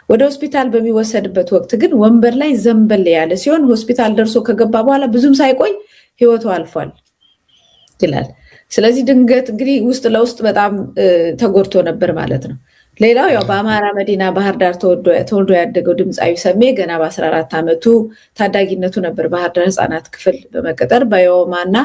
Speaker 3: ወደ ሆስፒታል በሚወሰድበት ወቅት ግን ወንበር ላይ ዘንበል ያለ ሲሆን ሆስፒታል ደርሶ ከገባ በኋላ ብዙም ሳይቆይ ህይወቱ አልፏል ይላል። ስለዚህ ድንገት እንግዲህ ውስጥ ለውስጥ በጣም ተጎድቶ ነበር ማለት ነው። ሌላው ያው በአማራ መዲና ባህር ዳር ተወልዶ ያደገው ድምፃዊ ሰሜ ገና በ14 ዓመቱ ታዳጊነቱ ነበር ባህር ዳር ህፃናት ክፍል በመቀጠር በዮማና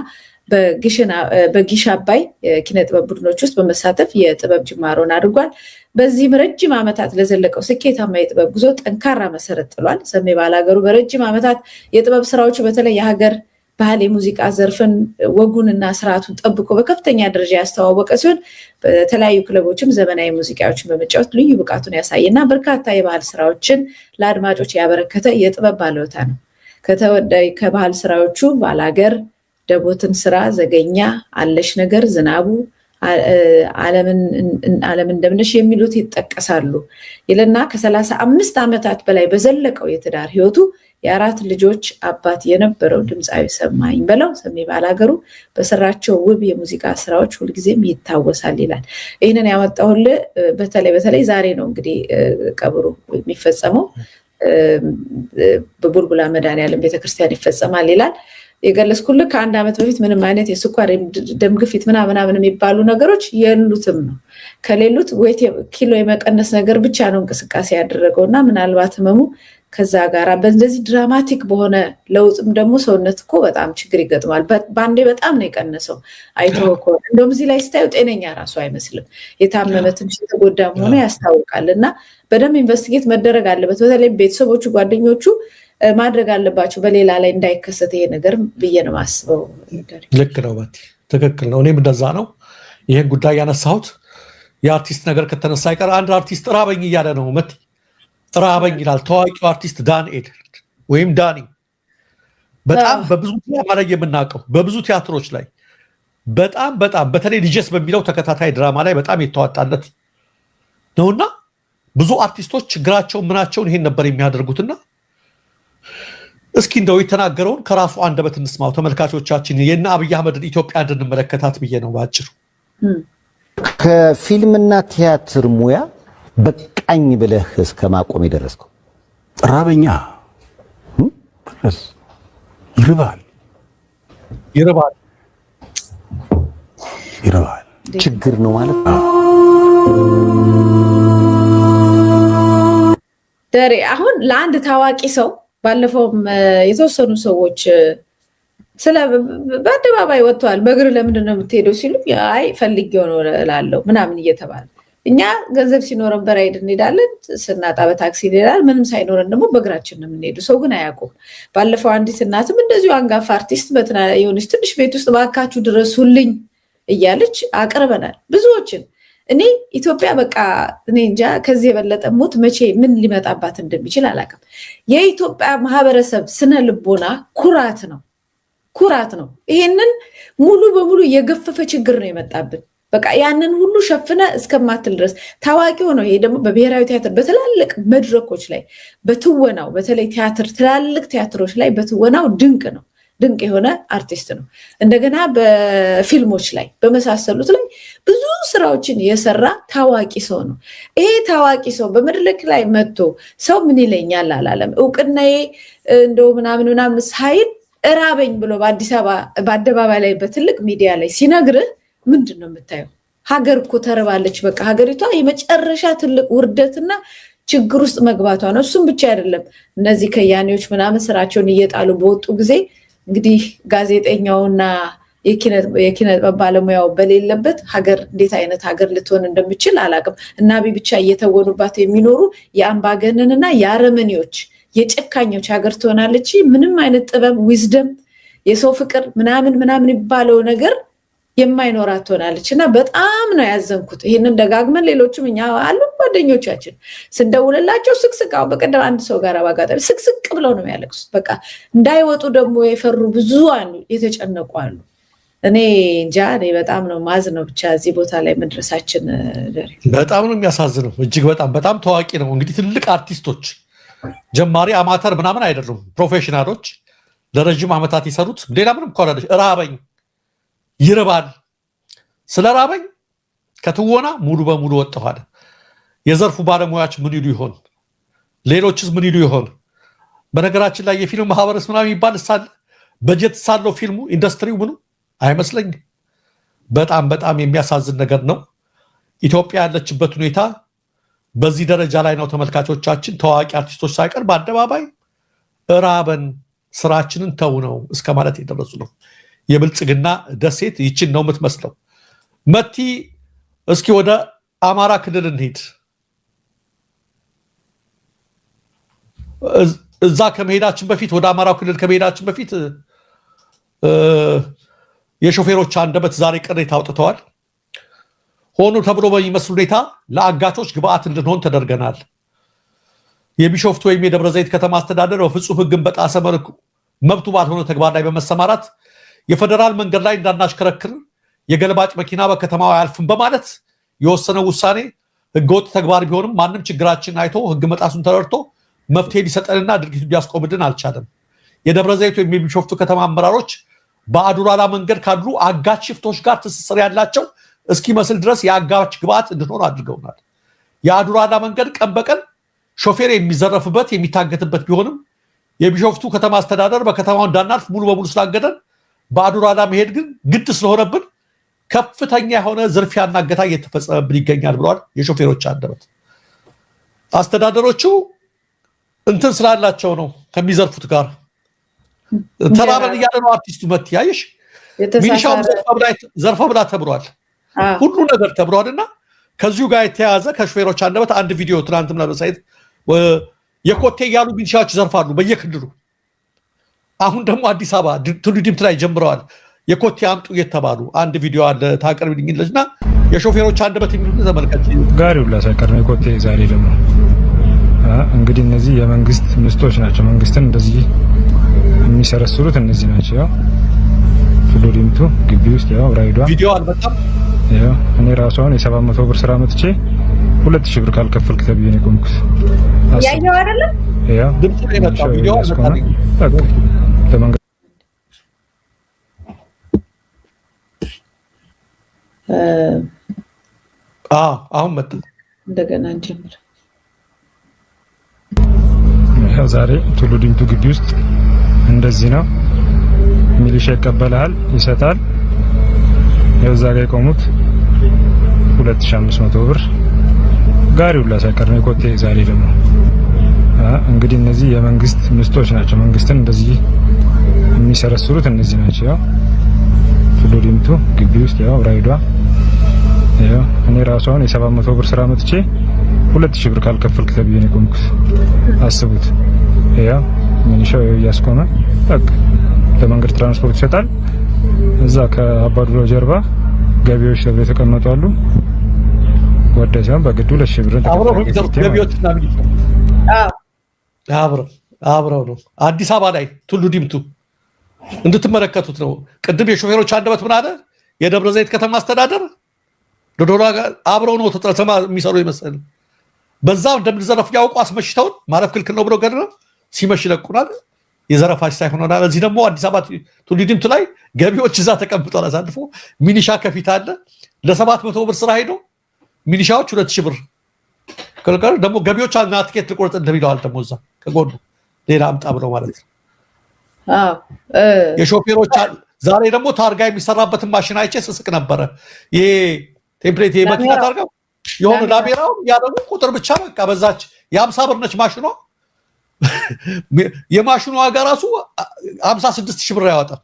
Speaker 3: በጊሽ አባይ ኪነ ጥበብ ቡድኖች ውስጥ በመሳተፍ የጥበብ ጅማሮን አድርጓል። በዚህም ረጅም ዓመታት ለዘለቀው ስኬታማ የጥበብ ጉዞ ጠንካራ መሰረት ጥሏል። ሰሜ ባላገሩ በረጅም ዓመታት የጥበብ ስራዎቹ በተለይ የሀገር ባህል የሙዚቃ ዘርፍን ወጉንና ስርዓቱን ጠብቆ በከፍተኛ ደረጃ ያስተዋወቀ ሲሆን በተለያዩ ክለቦችም ዘመናዊ ሙዚቃዎችን በመጫወት ልዩ ብቃቱን ያሳየና በርካታ የባህል ስራዎችን ለአድማጮች ያበረከተ የጥበብ ባለውለታ ነው። ከተወዳጅ ከባህል ስራዎቹ ባላገር፣ ደቦትን ስራ፣ ዘገኛ፣ አለሽ ነገር፣ ዝናቡ፣ ዓለም እንደምነሽ የሚሉት ይጠቀሳሉ ይልና ከ35 ዓመታት በላይ በዘለቀው የትዳር ህይወቱ የ4 ልጆች አባት የነበረው ድምፃዊ ሰማኝ በለው ሰሜ ባላገሩ በሰራቸው ውብ የሙዚቃ ስራዎች ሁልጊዜም ይታወሳል ይላል። ይህንን ያመጣሁልህ በተለይ ዛሬ ነው እንግዲህ ቀብሩ የሚፈጸመው በቡልቡላ መድኃኔዓለም ቤተክርስቲያን ይፈጸማል ይላል። የገለጽኩልህ ከ1 ዓመት በፊት ምንም አይነት የስኳር ደም ግፊት ምናምን የሚባሉ ነገሮች የሉትም ነው። ከሌሉት ዌት ኪሎ የመቀነስ ነገር ብቻ ነው እንቅስቃሴ ያደረገውና ምናልባት ህመሙ ከዛ ጋር በእንደዚህ ድራማቲክ በሆነ ለውጥም ደግሞ ሰውነት እኮ በጣም ችግር ይገጥማል። ባንዴ በጣም ነው የቀነሰው። አይተው እኮ እንደውም እዚህ ላይ ስታዩ ጤነኛ ራሱ አይመስልም። የታመመ ትንሽ የተጎዳ መሆኑ ያስታውቃል። እና በደንብ ኢንቨስቲጌት መደረግ አለበት። በተለይ ቤተሰቦቹ ጓደኞቹ ማድረግ አለባቸው በሌላ ላይ እንዳይከሰት ይሄ ነገር ብዬ ነው ማስበው።
Speaker 1: ልክ ነው ባቲ፣ ትክክል ነው። እኔም እንደዛ ነው ይሄን ጉዳይ ያነሳሁት። የአርቲስት ነገር ከተነሳ አይቀር አንድ አርቲስት ራበኝ እያለ ነው መት ራበኝ ይላል። ታዋቂው አርቲስት ዳንኤል ወይም ዳኒ በጣም በብዙ ድራማ ላይ የምናውቀው በብዙ ቲያትሮች ላይ በጣም በተለይ ልጅስ በሚለው ተከታታይ ድራማ ላይ በጣም የተዋጣለት ነውና ብዙ አርቲስቶች ችግራቸው ምናቸውን ይሄን ነበር የሚያደርጉትና እስኪ እንደው የተናገረውን ከራሱ አንደበት እንስማው ተመልካቾቻችን። የና አብይ አህመድን ኢትዮጵያ እንድንመለከታት ብዬ ነው ባጭሩ።
Speaker 4: ከፊልምና ቲያትር ሙያ በቃኝ ብለህ እስከ ማቆም የደረስከው?
Speaker 5: ራበኛ ይርባል
Speaker 4: ችግር ነው ማለት ነው።
Speaker 3: ደሬ አሁን ለአንድ ታዋቂ ሰው ባለፈውም የተወሰኑ ሰዎች ስለ በአደባባይ ወጥተዋል። በእግር ለምንድን ነው የምትሄደው ሲሉ አይ ፈልጌው ነው እላለሁ ምናምን እየተባለ እኛ ገንዘብ ሲኖረን በራይድ እንሄዳለን፣ ስናጣ በታክሲ እንሄዳለን፣ ምንም ሳይኖረን ደግሞ በእግራችን ነው የምንሄዱ። ሰው ግን አያውቁም። ባለፈው አንዲት እናትም እንደዚሁ አንጋፋ አርቲስት የሆነች ትንሽ ቤት ውስጥ ባካችሁ ድረሱልኝ እያለች አቅርበናል ብዙዎችን። እኔ ኢትዮጵያ በቃ እኔ እንጃ ከዚህ የበለጠ ሞት መቼ ምን ሊመጣባት እንደሚችል አላውቅም። የኢትዮጵያ ማህበረሰብ ስነ ልቦና ኩራት ነው። ይሄንን ሙሉ በሙሉ የገፈፈ ችግር ነው የመጣብን። በቃ ያንን ሁሉ ሸፍነ እስከማትል ድረስ ታዋቂ ሆኖ ይሄ ደግሞ በብሔራዊ ቲያትር በትላልቅ መድረኮች ላይ በትወናው በተለይ ትላልቅ ቲያትሮች ላይ በትወናው ድንቅ የሆነ አርቲስት ነው። እንደገና በፊልሞች ላይ በመሳሰሉት ላይ ብዙ ስራዎችን የሰራ ታዋቂ ሰው ነው። ይሄ ታዋቂ ሰው በመድረክ ላይ መጥቶ ሰው ምን ይለኛል አላለም። እውቅናዬ እንደው ምናምን ሳይል እራበኝ ብሎ በአደባባይ ላይ በትልቅ ሚዲያ ላይ ሲነግርህ ምንድን ነው የምታየው? ሀገር እኮ ተርባለች። በቃ ሀገሪቷ የመጨረሻ ትልቅ ውርደትና ችግር ውስጥ መግባቷ ነው። እሱም ብቻ አይደለም። እነዚህ ከያኔዎች ምናምን ስራቸውን እየጣሉ በወጡ ጊዜ እንግዲህ ጋዜጠኛውና የኪነ ባለሙያው በሌለበት ሀገር እንዴት አይነት ሀገር ልትሆን እንደምችል አላቅም። እና ብቻ እየተወኑባት የሚኖሩ የአምባገነንና የአረመኔዎች የጨካኞች ሀገር ትሆናለች። ምንም አይነት ጥበብ ዊዝደም የሰው ፍቅር ምናምን ይባለው ነገር የማይኖራት ትሆናለች። እና በጣም ነው ያዘንኩት። ይሄንን ደጋግመን ሌሎችም እኛ አሉ ጓደኞቻችን ስንደውልላቸው ስቅስቃው በቀደም አንድ ሰው ጋር ባጋጣሚ ስቅስቅ ብለው ነው ያለቅሱት። በቃ እንዳይወጡ ደግሞ የፈሩ ብዙ አሉ፣ የተጨነቁ አሉ። እኔ እንጃ በጣም ነው ማዝነው ብቻ እዚህ ቦታ ላይ መድረሳችን
Speaker 1: በጣም ነው የሚያሳዝነው። እጅግ በጣም ታዋቂ ነው። እንግዲህ ትልቅ አርቲስቶች ጀማሪ አማተር ምናምን አይደሉም፣ ፕሮፌሽናሎች ለረጅም ዓመታት ይሰሩት ሌላ ምንም ኮራለች ራበኝ ይርባል ስለ ራበኝ ከትወና ሙሉ በሙሉ ወጣኋል። የዘርፉ ባለሙያዎች ምን ይሉ ይሆን? ሌሎችስ ምን ይሉ ይሆን? በነገራችን ላይ የፊልም ማህበረሰብ ምናምን ይባል ሳለ በጀት ሳለው ፊልሙ ኢንዱስትሪው ምኑ አይመስለኝም። በጣም የሚያሳዝን ነገር ነው። ኢትዮጵያ ያለችበት ሁኔታ በዚህ ደረጃ ላይ ነው። ተመልካቾቻችን ታዋቂ አርቲስቶች ሳይቀር በአደባባይ ራበን ስራችንን ተው ነው እስከ ማለት የደረሱ ነው። የብልጽግና ደሴት ይችን ነው የምትመስለው። መቲ እስኪ ወደ አማራ ክልል እንሂድ። እዛ ከመሄዳችን በፊት ወደ አማራው ክልል ከመሄዳችን በፊት የሾፌሮች አንደበት ዛሬ ቅሬታ አውጥተዋል። ሆኖ ተብሎ በሚመስል ሁኔታ ለአጋቾች ግብአት እንድንሆን ተደርገናል። የቢሾፍቱ ወይም የደብረ ዘይት ከተማ አስተዳደር በፍጹም ሕግን በጣሰ መልኩ መብቱ ባልሆነ ተግባር ላይ በመሰማራት የፌደራል መንገድ ላይ እንዳናሽከረክር የገልባጭ መኪና በከተማው አያልፍም በማለት የወሰነው ውሳኔ ህገወጥ ተግባር ቢሆንም ማንም ችግራችን አይቶ ህግ መጣሱን ተረድቶ መፍትሄ ሊሰጠንና ድርጊቱ ሊያስቆምልን አልቻለም። የደብረ ዘይት ወይም የቢሾፍቱ ከተማ አመራሮች በአዱላላ መንገድ ካሉ አጋች ሽፍቶች ጋር ትስስር ያላቸው እስኪመስል ድረስ የአጋች ግብአት እንድንሆን አድርገውናል። የአዱላላ መንገድ ቀን በቀን ሾፌር የሚዘረፍበት የሚታገትበት ቢሆንም የቢሾፍቱ ከተማ አስተዳደር በከተማው እንዳናልፍ ሙሉ በሙሉ ስላገደን በአዱላላ መሄድ ግን ግድ ስለሆነብን ከፍተኛ የሆነ ዝርፊያና እገታ እየተፈጸመብን ይገኛል ብለዋል የሾፌሮች አንደበት። አስተዳደሮቹ እንትን ስላላቸው ነው ከሚዘርፉት ጋር ተራበን እያለ ነው አርቲስቱ መቲ ያይሽ ሚሊሻው ዘርፈ ብላ ተብሏል። ሁሉ ነገር ተብሏልና ከዚሁ ጋር የተያያዘ ከሾፌሮች አንደበት አንድ ቪዲዮ ትናንትም ለበሳይት የኮቴ ያሉ ሚሊሻዎች ዘርፋሉ በየክልሉ። አሁን ደግሞ አዲስ አበባ ቱሉ ዲምቱ ላይ ጀምረዋል የኮቴ አምጡ የተባሉ አንድ ቪዲዮ አለ ታቀርብልኝልና የሾፌሮች አንደበት የሚሉት ተመልካች
Speaker 6: ጋሪው ላሳቀር ነው የኮቴ ዛሬ ደግሞ እንግዲህ እነዚህ የመንግስት ምስቶች ናቸው። መንግስትን እንደዚህ የሚሰረስሩት እነዚህ ናቸው። ያው ቱሉ ዲምቱ ግቢ ውስጥ ያው ራይዷ
Speaker 1: ቪዲዮ አልበጣም
Speaker 6: ያው እኔ ራሷን የ700 ብር ስራ መጥቼ 2000 ብር ካልከፈልክ ተብዬ ነው ቆምኩት።
Speaker 3: ያየው አይደለም
Speaker 1: ያው ድምጽ ላይ መጣ ቪዲዮ አልበጣም
Speaker 6: ለመንገድ
Speaker 1: አሁን መጣ
Speaker 3: እንደገና እንጀምር።
Speaker 6: ያው ዛሬ ቱሉ ዲምቱ ግቢ ውስጥ እንደዚህ ነው። ሚሊሻ ይቀበላል ይሰጣል። ያው ዛሬ የቆሙት 2500 ብር ጋሪው ላሳቀር ነው የኮቴ ዛሬ ደግሞ እንግዲህ እነዚህ የመንግስት ምስቶች ናቸው። መንግስትን እንደዚህ የሚሰረስሩት እነዚህ ናቸው። ያው ቱሉ ዲምቱ ግቢ ውስጥ ያው ራይዷ ያው እኔ ራሷን የ700 ብር ስራ መጥቼ 2000 ብር ካልከፈልክ ተብዬ ነው ቆምኩት። አስቡት። ያው ሚሊሻው ያስቆመ በቃ ለመንገድ ትራንስፖርት ይሰጣል። እዛ ከአባዱላ ጀርባ ገቢዎች ተብሎ የተቀመጡ አሉ። ወደዚያም በግዱ 2000 ብር ተከፍሎ
Speaker 1: ገቢዎችና ሚሊሻ አብረው ነው አዲስ አበባ ላይ ቱሉ ዲምቱ እንድትመለከቱት ነው። ቅድም የሾፌሮች አንደበት ምን አለ? የደብረ ዘይት ከተማ አስተዳደር ዶዶላ አብረው ነው ተጠርተማ የሚሰሩ ይመስል በዛው እንደምንዘረፍ ያውቁ አስመሽተውን ማረፍ ክልክል ነው ብለው ገድረው ሲመሽ ይለቁናል። የዘረፋች ሳይሆንና ለዚህ ደግሞ አዲስ አበባ ቱሉ ዲምቱ ላይ ገቢዎች እዛ ተቀምጠው አሳልፎ ሚሊሻ ከፊት አለ። ለ700 ብር ስራ ሄዶ ሚሊሻዎች 2000 ብር ከልከር ደግሞ ገቢዎች እና ትኬት ልቆርጥ እንደሚለዋል ደግሞ እዛ ከጎኑ ሌላ አምጣ ብለው ማለት ነው። የሾፌሮች ዛሬ ደግሞ ታርጋ የሚሰራበትን ማሽን አይቼ ስስቅ ነበረ። ይሄ ቴምፕሌት የመኪና ታርጋ የሆነ ላቤራው ያደረጉ ቁጥር ብቻ በቃ በዛች የ50 ብር ነች ማሽኗ። የማሽኗ ዋጋ ራሱ 56000 ብር ያወጣል።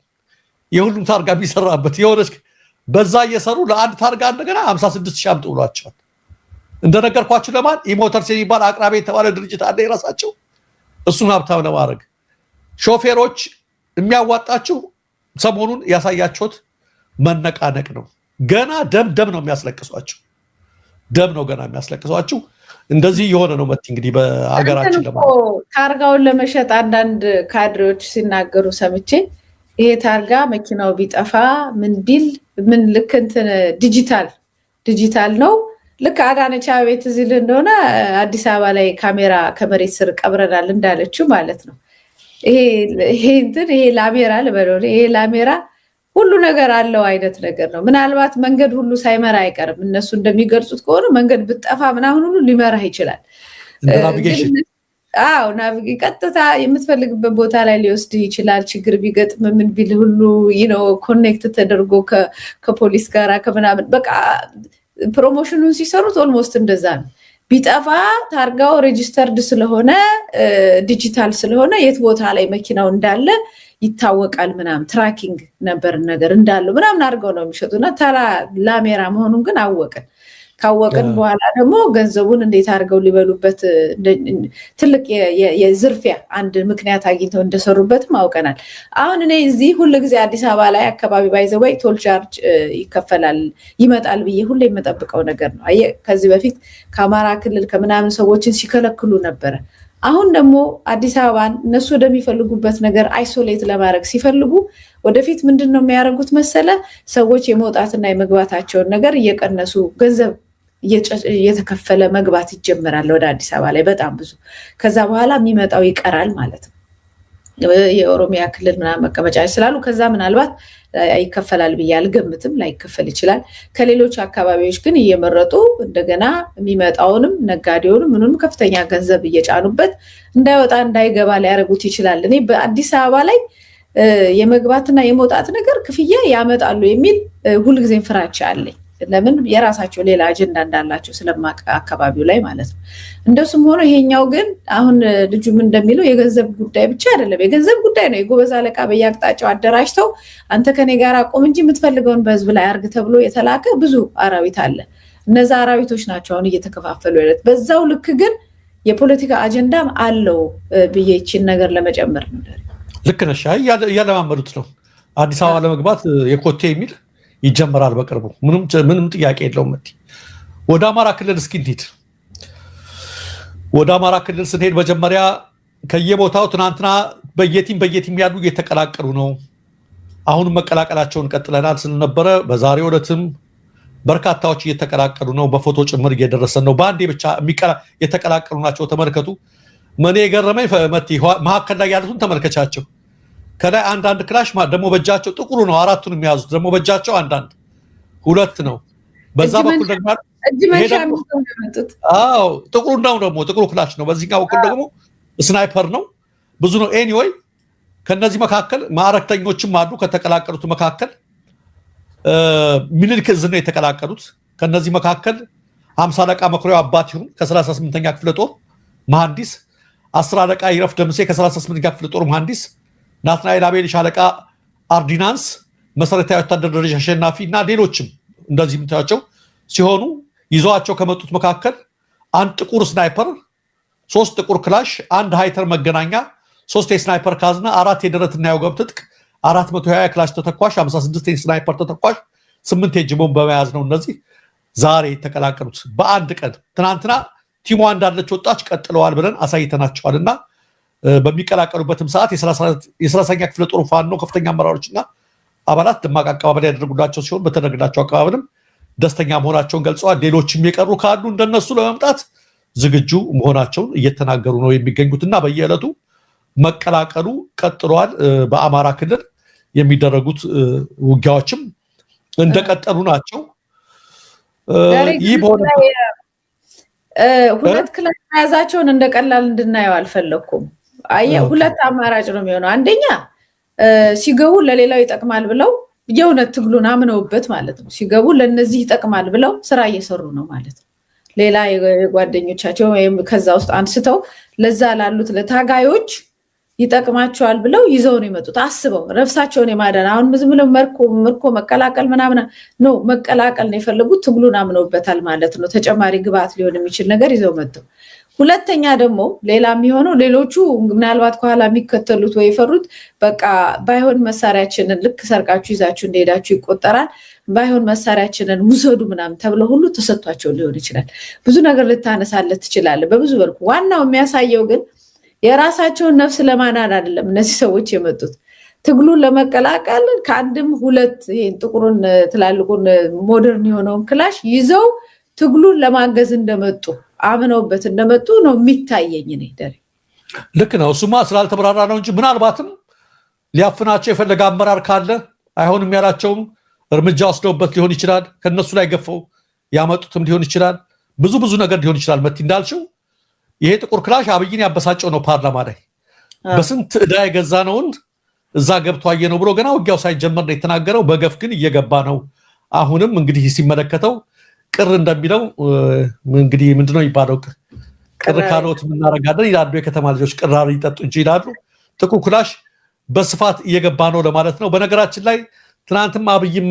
Speaker 1: የሁሉም ታርጋ ቢሰራበት የሆነች በዛ እየሰሩ ለአንድ ታርጋ እንደገና 56000 አምጡ ብሏቸዋል። እንደነገርኳችሁ ለማን ኢሞተርስ የሚባል አቅራቢ የተባለ ድርጅት አለ የራሳቸው እሱን ሀብታም ለማድረግ ሾፌሮች የሚያዋጣችሁ ሰሞኑን ያሳያችሁት መነቃነቅ ነው። ገና ደም ነው የሚያስለቅሷችሁ። ደም ነው ገና የሚያስለቅሷችሁ። እንደዚህ የሆነ ነው መት እንግዲህ በአገራችን
Speaker 3: ታርጋውን ለመሸጥ አንዳንድ ካድሬዎች ሲናገሩ ሰምቼ ይሄ ታርጋ መኪናው ቢጠፋ ምን ቢል ምን ልክ እንትን ዲጂታል ነው ልክ አዳነች አቤት እዚህ እንደሆነ አዲስ አበባ ላይ ካሜራ ከመሬት ስር ቀብረናል እንዳለችው ማለት ነው። ይሄ ላሜራ ለበለው ይሄ ላሜራ ሁሉ ነገር አለው አይነት ነገር ነው። ምናልባት መንገድ ሁሉ ሳይመራ አይቀርም። እነሱ እንደሚገልጹት ከሆነ መንገድ ብትጠፋ ምናምን ሁሉ ሊመራ ይችላል። ናቪጌሽን ቀጥታ የምትፈልግበት ቦታ ላይ ሊወስድ ይችላል። ችግር ቢገጥም ምን ቢል ሁሉ ኮኔክት ተደርጎ ከፖሊስ ጋራ ከምናምን በቃ ፕሮሞሽኑን ሲሰሩት ኦልሞስት እንደዛ ነው። ቢጠፋ ታርጋው ሬጂስተርድ ስለሆነ ዲጂታል ስለሆነ የት ቦታ ላይ መኪናው እንዳለ ይታወቃል ምናምን ትራኪንግ ነበር ነገር እንዳለው ምናምን አድርገው ነው የሚሸጡና ታራ ላሜራ መሆኑን ግን ካወቅን በኋላ ደግሞ ገንዘቡን እንዴት አድርገው ሊበሉበት ትልቅ የዝርፊያ አንድ ምክንያት አግኝተው እንደሰሩበትም አውቀናል። አሁን እኔ እዚህ ሁሉ ጊዜ አዲስ አበባ ላይ አካባቢ ባይዘወይ ቶል ቻርጅ ይከፈላል ይመጣል ብዬ ሁሉ የምጠብቀው ነገር ነው። ከዚህ በፊት ከአማራ ክልል ከምናምን ሰዎችን ሲከለክሉ ነበር። አሁን ደግሞ አዲስ አበባን እነሱ ወደሚፈልጉበት ነገር አይሶሌት ለማድረግ ሲፈልጉ ወደፊት ምንድነው የሚያደርጉት መሰለ ሰዎች የመውጣትና የመግባታቸውን ነገር እየቀነሱ ገንዘብ እየተከፈለ መግባት ይጀምራል ወደ አዲስ አበባ ላይ በጣም ብዙ። ከዛ በኋላ የሚመጣው ይቀራል ማለት ነው። የኦሮሚያ ክልል ምናምን መቀመጫ ስላሉ ከዛ ምናልባት ይከፈላል ብዬ አልገምትም፣ ላይከፈል ይችላል። ከሌሎች አካባቢዎች ግን እየመረጡ እንደገና የሚመጣውንም ነጋዴውንም ምንም ከፍተኛ ገንዘብ እየጫኑበት እንዳይወጣ እንዳይገባ ሊያደርጉት ይችላል። እኔ በአዲስ አበባ ላይ የመግባትና የመውጣት ነገር ክፍያ ያመጣሉ የሚል ሁልጊዜም ፍራቻ አለኝ። ለምን የራሳቸው ሌላ አጀንዳ እንዳላቸው ስለማቀ አካባቢው ላይ ማለት ነው። እንደሱም ሆኖ ይሄኛው ግን አሁን ልጁም እንደሚለው የገንዘብ ጉዳይ ብቻ አይደለም፣ የገንዘብ ጉዳይ ነው። የጎበዝ አለቃ በያቅጣጫው አደራጅተው አንተ ከኔ ጋር ቆም እንጂ የምትፈልገውን በህዝብ ላይ አርግ ተብሎ የተላከ ብዙ አራዊት አለ። እነዛ አራዊቶች ናቸው አሁን እየተከፋፈሉ ያሉት። በዛው ልክ ግን የፖለቲካ አጀንዳም አለው ብዬ ይችን ነገር ለመጨመር ነው።
Speaker 1: ልክ ነሽ። እያለማመዱት ነው። አዲስ አበባ ለመግባት የኮቴ የሚል ይጀምራል በቅርቡ። ምንም ጥያቄ የለውም። ወደ አማራ ክልል እስኪ እንሂድ። ወደ አማራ ክልል ስንሄድ መጀመሪያ ከየቦታው ትናንትና በየቲም ያሉ እየተቀላቀሉ ነው። አሁንም መቀላቀላቸውን ቀጥለናል ስለነበረ በዛሬው ዕለትም በርካታዎች እየተቀላቀሉ ነው። በፎቶ ጭምር እየደረሰን ነው። በአንዴ ብቻ የተቀላቀሉ ናቸው። ተመልከቱ። ምን የገረመኝ መሀከል ላይ ያሉትን ተመልከቻቸው። ከላይ አንዳንድ ክላሽ ደግሞ በእጃቸው ጥቁሩ ነው። አራቱን የሚያዙት ደግሞ በእጃቸው አንዳንድ ሁለት ነው። በዛ በኩል ደግሞ ጥቁሩ ደግሞ ጥቁሩ ክላሽ ነው። በዚህኛው በኩል ደግሞ ስናይፐር ነው። ብዙ ነው። ኤኒዌይ ከነዚህ መካከል ማዕረግተኞችም አሉ። ከተቀላቀሉት መካከል ምኒልክ ዕዝ ነው የተቀላቀሉት። ከነዚህ መካከል 50 አለቃ መኩሪያው አባት ይሁን ከ38ኛ ክፍለ ጦር መሐንዲስ፣ 10 አለቃ ይረፍ ደምሴ ከ38ኛ ክፍለ ጦር መሐንዲስ፣ ናትናኤል አቤል ሻለቃ አርዲናንስ፣ መሰረታዊ ወታደር ደረጃ አሸናፊ እና ሌሎችም እንደዚህ የምታያቸው ሲሆኑ ይዘዋቸው ከመጡት መካከል አንድ ጥቁር ስናይፐር፣ 3 ጥቁር ክላሽ፣ አንድ ሃይተር መገናኛ፣ 3 የስናይፐር ካዝና፣ 4 የደረትና የወገብ ትጥቅ፣ 420 ክላሽ ተተኳሽ፣ 56 የስናይፐር ተተኳሽ፣ 8 የእጅ ቦምብ በመያዝ ነው እነዚህ ዛሬ የተቀላቀሉት በአንድ ቀን። ትናንትና ቲሟ እንዳለች ወጣች ቀጥለዋል ብለን አሳይተናቸዋልና በሚቀላቀሉበትም ሰዓት የ30ኛ ክፍለ ጦር ፋኖ ከፍተኛ አመራሮችና አባላት ደማቅ አቀባበል ያደረጉላቸው ሲሆን በተደረገላቸው አቀባበልም ደስተኛ መሆናቸውን ገልጸዋል። ሌሎችም የቀሩ ካሉ እንደነሱ ለመምጣት ዝግጁ መሆናቸውን እየተናገሩ ነው የሚገኙትና በየዕለቱ መቀላቀሉ ቀጥሏል። በአማራ ክልል የሚደረጉት ውጊያዎችም እንደቀጠሉ ናቸው። ይህ በሆነ
Speaker 3: ሁለት ክላሽ መያዛቸውን እንደቀላል እንድናየው አልፈለኩም። ሁለት አማራጭ ነው የሚሆነው። አንደኛ ሲገቡ ለሌላው ይጠቅማል ብለው የእውነት ትግሉን አምነውበት ማለት ነው። ሲገቡ ለነዚህ ይጠቅማል ብለው ስራ እየሰሩ ነው ማለት ነው። ሌላ የጓደኞቻቸው ወይም ከዛ ውስጥ አንስተው ለዛ ላሉት ለታጋዮች ይጠቅማቸዋል ብለው ይዘው ነው የመጡት አስበው ነፍሳቸውን የማዳን አሁን ዝም ብለው ምርኮ መቀላቀል ምናምን ነው መቀላቀል ነው የፈለጉት ትግሉን አምነውበታል ማለት ነው ተጨማሪ ግብአት ሊሆን የሚችል ነገር ይዘው መጡ ሁለተኛ ደግሞ ሌላ የሚሆነው ሌሎቹ ምናልባት ከኋላ የሚከተሉት ወይ ፈሩት በቃ ባይሆን መሳሪያችንን ልክ ሰርቃችሁ ይዛችሁ እንደሄዳችሁ ይቆጠራል ባይሆን መሳሪያችንን ውሰዱ ምናምን ተብለው ሁሉ ተሰጥቷቸው ሊሆን ይችላል ብዙ ነገር ልታነሳለት ትችላለ በብዙ መልኩ ዋናው የሚያሳየው ግን የራሳቸውን ነፍስ ለማዳን አይደለም እነዚህ ሰዎች የመጡት ትግሉን ለመቀላቀል ከአንድም ሁለት ጥቁሩን ትላልቁን ሞደርን የሆነውን ክላሽ ይዘው ትግሉን ለማገዝ እንደመጡ አምነውበት እንደመጡ ነው የሚታየኝ እኔ ደሬ
Speaker 1: ልክ ነው እሱማ ስላልተብራራ ነው እንጂ ምናልባትም ሊያፍናቸው የፈለገ አመራር ካለ አይሆንም ያላቸውም እርምጃ ወስደውበት ሊሆን ይችላል ከነሱ ላይ ገፈው ያመጡትም ሊሆን ይችላል ብዙ ነገር ሊሆን ይችላል መት እንዳልሽው ይሄ ጥቁር ክላሽ አብይን ያበሳጨው ነው ፓርላማ ላይ በስንት እዳ የገዛ ነውን እዛ ገብቶ አየነው ብሎ ገና ውጊያው ሳይጀመር ነው የተናገረው በገፍ ግን እየገባ ነው አሁንም እንግዲህ ሲመለከተው ቅር እንደሚለው እንግዲህ ምንድነው ይባለው ቅር ካሎት ምናረጋለን ይላሉ የከተማ ልጆች ቅራሪ ይጠጡ እንጂ ይላሉ ጥቁር ክላሽ በስፋት እየገባ ነው ለማለት ነው በነገራችን ላይ ትናንትም አብይም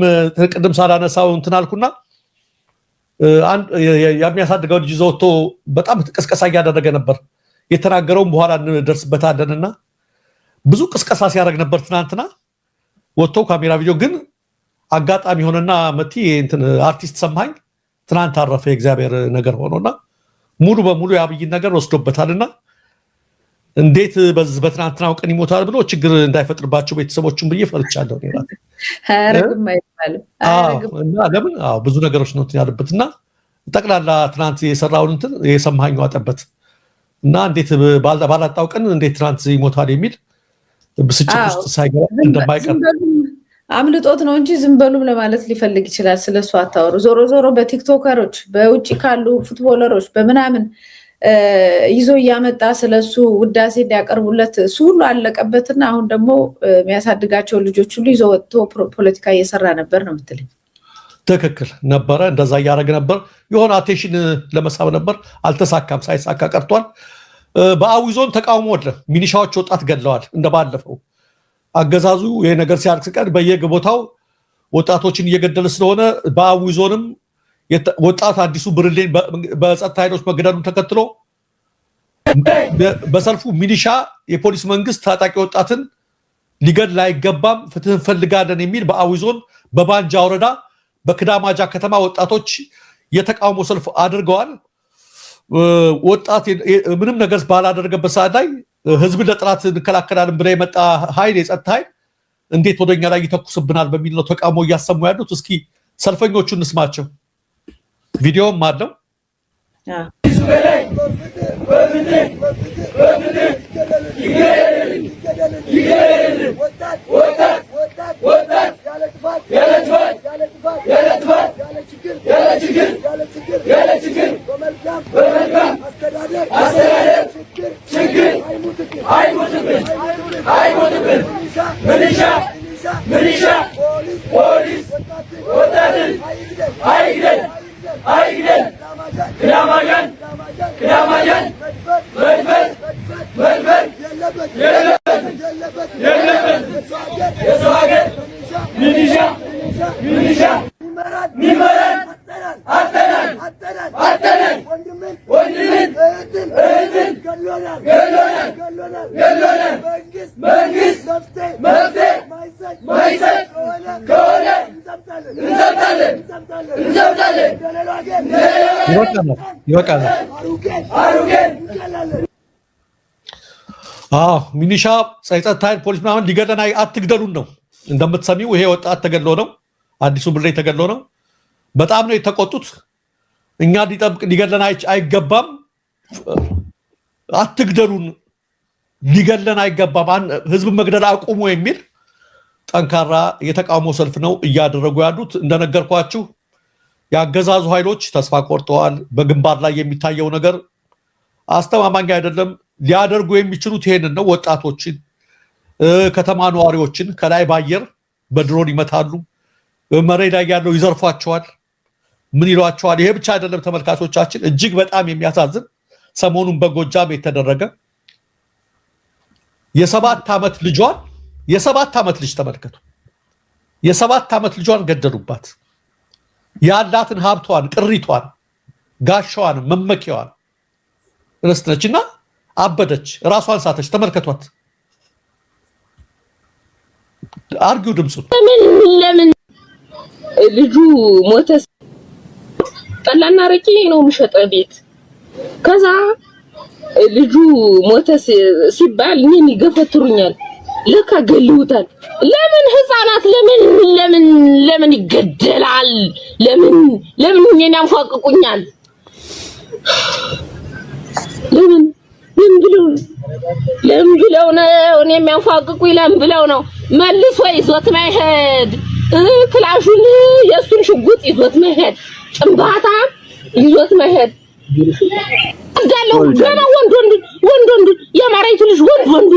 Speaker 1: ቅድም ሳላነሳው እንትናልኩና አንድ የሚያሳድገው ልጅ ዘውቶ በጣም ቅስቀሳ ያደረገ ነበር የተናገረው በኋላ እንደርስበታለንና ብዙ ቅስቀሳ ሲያደርግ ነበር ትናንትና ወጥቶ ካሜራ ቪዲዮ ግን አጋጣሚ ሆነና መቲ እንትን አርቲስት ሰማኝ ትናንት አረፈ እግዚአብሔር ነገር ሆኖና ሙሉ በሙሉ ያብይን ነገር ወስዶበታልና እንዴት በትናንትናው ቀን ይሞታል ብሎ ችግር እንዳይፈጥርባቸው ቤተሰቦቹን ብዬ ፈርቻለሁ ነው
Speaker 3: አረግም አይባልም
Speaker 1: እና ለምን ብዙ ነገሮች ነው ያለበትና ጠቅላላ ትናንት የሰራውን እንትን የሰማኸው አጠበት እና እንዴት ባላጣው ቀን እንዴት ትናንት ይሞታል የሚል ብስጭት ውስጥ ሳይገባ እንደማይቀር
Speaker 3: አምልጦት ነው እንጂ ዝም በሉም ለማለት ሊፈልግ ይችላል ስለሱ አታወሩ ዞሮ በቲክቶከሮች በውጪ ካሉ ፉትቦለሮች በመናምን ይዞ ያመጣ ስለሱ ውዳሴ እንዲያቀርቡለት እሱ ሁሉ አለቀበትና አሁን ደግሞ የሚያሳድጋቸው ልጆች ሁሉ ይዞ ወጥቶ ፖለቲካ እየሰራ ነበር ነው የምትልኝ
Speaker 1: ትክክል ነበረ እንደዛ ያደረገ ነበር የሆነ አቴንሽን ለመሳብ ነበር አልተሳካም ሳይሳካ ቀርቷል በአዊ ዞን ተቃውሞ ወደ ሚኒሻዎች ወጣት ገድለዋል እንደባለፈው አገዛዙ ይሄ ነገር ሲያርክስ ቀን በየቦታው ወጣቶችን እየገደለ ስለሆነ በአዊ ዞንም ወጣት አዲሱ ብርሌን በጸጥታ ኃይሎች መገደሉን ተከትሎ በሰልፉ ሚሊሻ የፖሊስ መንግስት ታጣቂ ወጣትን ሊገድል አይገባም ፍትህ ፈልጋለን የሚል በአዊ ዞን በባንጃ ወረዳ በክዳማጃ ከተማ ወጣቶች የተቃውሞ ሰልፍ አድርገዋል ወጣት ምንም ነገር ባላደረገበት ሰዓት ላይ ህዝብ ለጥላት እንከላከላለን ብለ የመጣ ኃይል የጸጥታ ኃይል እንዴት ወደኛ ላይ ይተኩስብናል በሚል ነው ተቃውሞ እያሰሙ ያሉት እስኪ ሰልፈኞቹን እንስማቸው ቪዲዮም አለው ይወቃል ሚኒሻ ጸጥታ ኃይል ፖሊስ ምናምን ሊገደና አትግደሉን ነው እንደምትሰሚው ይሄ ወጣት ተገድሎ ነው አዲሱ ብሬ ተገድሎ ነው በጣም ነው የተቆጡት እኛ ሊገደና አይገባም አትግደሉን ሊገደና አይገባም ህዝብ መግደል አቁሙ የሚል ጠንካራ የተቃውሞ ሰልፍ ነው እያደረጉ ያሉት እንደነገርኳችሁ ያገዛዙ ኃይሎች ተስፋ ቆርጠዋል በግንባር ላይ የሚታየው ነገር አስተማማኝ አይደለም ሊያደርጉ የሚችሉት ይሄንን ነው ወጣቶችን ከተማ ነዋሪዎችን ከላይ ባየር በድሮን ይመታሉ መሬት ላይ ያለው ይዘርፏቸዋል ምን ይሏቸዋል ይሄ ብቻ አይደለም ተመልካቾቻችን እጅግ በጣም የሚያሳዝን ሰሞኑን በጎጃም የተደረገ የ7 ዓመት ልጅ ተመልከቱ። የ7 ዓመት ልጇን ገደሉባት። ያላትን ሀብቷን፣ ቅሪቷን፣ ጋሻዋን፣ መመኪያዋን ረስተችና አበደች። ራሷን ሳተች። ተመልከቷት። አርጊው ድምጹን።
Speaker 7: ለምን ልጁ ሞተ? ጠላና ረቂ ነው የሚሸጠው ቤት። ከዛ ልጁ ሞተ ሲባል እኔን ይገፈትሩኛል። ለካ ገለውታል። ለምን ህፃናት ለምን ይገደላል? ለምን እኔን ያንፏቅቁኛል? ለምን ብለው ነው እኔ የሚያንፏቅቁኝ? ለምን ብለው ነው? መልሶ ይዞት መሄድ፣ ክላሹን የእሱን ሽጉጥ ይዞት መሄድ፣ ጭንባታ ይዞት መሄድ እንዳለው ገና ወንድ የማራይቱ ልጅ ወንድ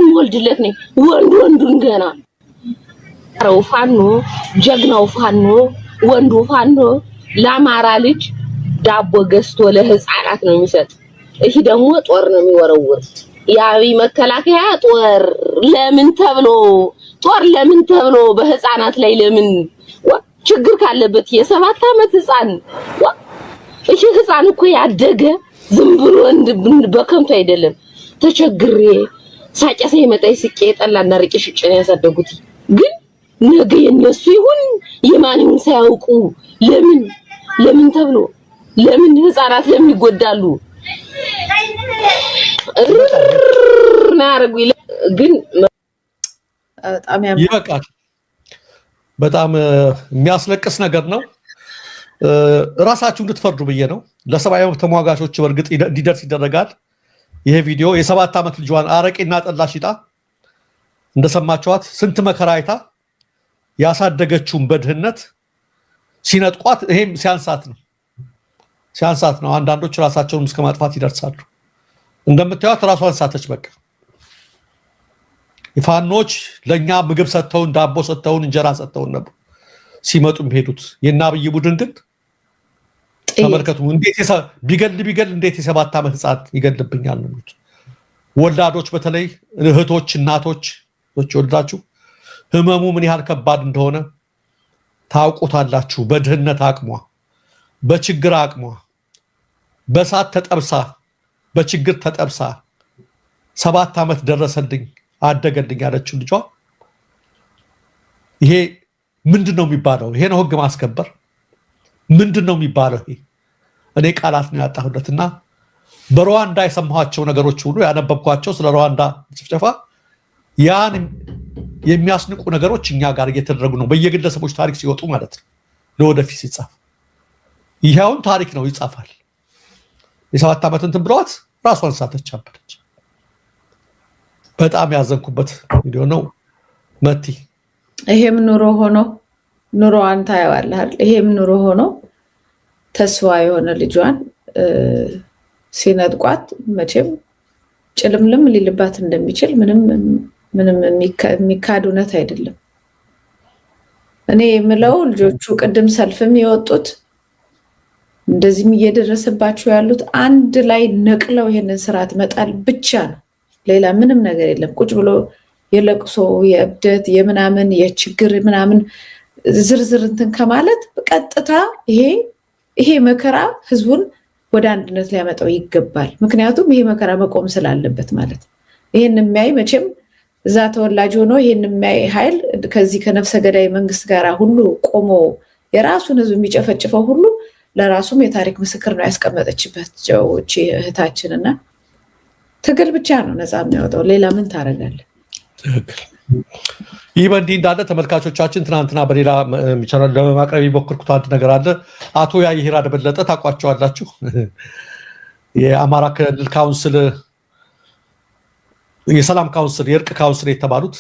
Speaker 7: ይወልድለት ነው። ወንዱን ገና ፋኖ ጀግናው ፋኖ ወንዱ ፋኖ ለአማራ ልጅ ዳቦ ገዝቶ ለህፃናት ነው የሚሰጥ። እሺ ደግሞ ጦር ነው የሚወረውር። የአብይ መከላከያ ጦር ለምን ተብሎ በህፃናት ላይ ለምን ችግር ካለበት የ7 ዓመት ህፃን እሺ ህፃን እኮ ያደገ ዝም ብሎ በከንቱ አይደለም። ተቸግሬ ሳጨሰ ይመጣይ ስቄ ጠላና ረቂ ሽጬ ነው ያሳደጉት። ግን ነገ የነሱ ይሁን የማን ይሁን ሳያውቁ ለምን ተብሎ ለምን ህፃናት ለምን ይጎዳሉ? ናርጉ ግን
Speaker 3: በጣም
Speaker 1: ይበቃል። በጣም የሚያስለቅስ ነገር ነው። ራሳችሁ እንድትፈርዱ ብዬ ነው። ለሰብአዊ መብት ተሟጋቾች በርግጥ እንዲደርስ ይደረጋል። ይሄ ቪዲዮ የ7 ዓመት ልጇን አረቄና ጠላ ሽጣ እንደሰማችኋት ስንት መከራ አይታ ያሳደገችውን በድህነት ሲነጥቋት፣ ይሄም ሲያንሳት ነው። አንዳንዶች ራሳቸውን እስከ ማጥፋት ይደርሳሉ። እንደምታዩት ራሷን ሳተች። በቃ ፋኖች ለኛ ምግብ ሰጥተውን፣ ዳቦ ሰጥተውን፣ እንጀራ ሰጥተውን ነበር ሲመጡ ሄዱት። የና አብይ ቡድን ግን ተመልከቱ እንዴት ቢገል እንዴት የ7 ዓመት ህፃን ይገልብኛል ነው። ወላዶች በተለይ እህቶች፣ እናቶች ወልዳችሁ ህመሙ ምን ያህል ከባድ እንደሆነ ታውቁታላችሁ። በድህነት አቅሟ፣ በችግር አቅሟ፣ በሳት ተጠብሳ፣ በችግር ተጠብሳ 7 ዓመት ደረሰልኝ አደገልኝ ያለችው ልጇ ይሄ ምንድነው የሚባለው? ይሄ ነው ህግ ማስከበር? ምንድነው የሚባለው? እኔ ቃላት ነው ያጣሁለትና በሩዋንዳ የሰማኋቸው ነገሮች ሁሉ ያነበብኳቸው ስለ ሩዋንዳ ጭፍጨፋ ያን የሚያስንቁ ነገሮች እኛ ጋር እየተደረጉ ነው። በየግለሰቦች ታሪክ ሲወጡ ማለት ነው። ለወደፊት ሲጻፍ ይሄውን ታሪክ ነው ይጻፋል። የ7 ዓመት እንትን ብሏት ራሷን ሳተች፣ አበደች። በጣም ያዘንኩበት ቪዲዮ ነው መቲ።
Speaker 3: ይሄም ኑሮ አንተ ያዋለህ አይደል? ይሄም ኑሮ ሆኖ ተስፋ የሆነ ልጇን ሲነጥቋት መቼም ጭልምልም ሊልባት እንደሚችል ምንም የሚካድ እውነት አይደለም። እኔ የምለው ልጆቹ ቅድም ሰልፍም የወጡት እንደዚህም እየደረሰባቸው ያሉት አንድ ላይ ነቅለው ይሄንን ስርዓት መጣል ብቻ ነው። ሌላ ምንም ነገር የለም። ቁጭ ብሎ የለቅሶ የእብደት የምናምን የችግር ምናምን ዝርዝር እንትን ከማለት ቀጥታ ይሄ መከራ ህዝቡን ወደ አንድነት ሊያመጣው ይገባል። ምክንያቱም ይሄ መከራ መቆም ስላለበት ማለት ይሄን የሚያይ መቼም እዛ ተወላጅ ሆኖ ይሄን የሚያይ ኃይል ከዚህ ከነፍሰ ገዳይ መንግስት ጋር ሁሉ ቆሞ የራሱን ህዝብ የሚጨፈጭፈው ሁሉ ለራሱም የታሪክ ምስክር ነው ያስቀመጠችበት እህታችንና ትግል ብቻ ነው ነፃ የሚያወጣው። ሌላ ምን ታረጋለህ?
Speaker 1: ይህ በእንዲህ እንዳለ ተመልካቾቻችን ትናንትና በሌላ ቻናል ለማቅረብ የሞከርኩት አንድ ነገር አለ። አቶ ያይሂራድ በለጠ ታውቋቸዋላችሁ። የአማራ ክልል ካውንስል የሰላም ካውንስል የእርቅ ካውንስል የተባሉት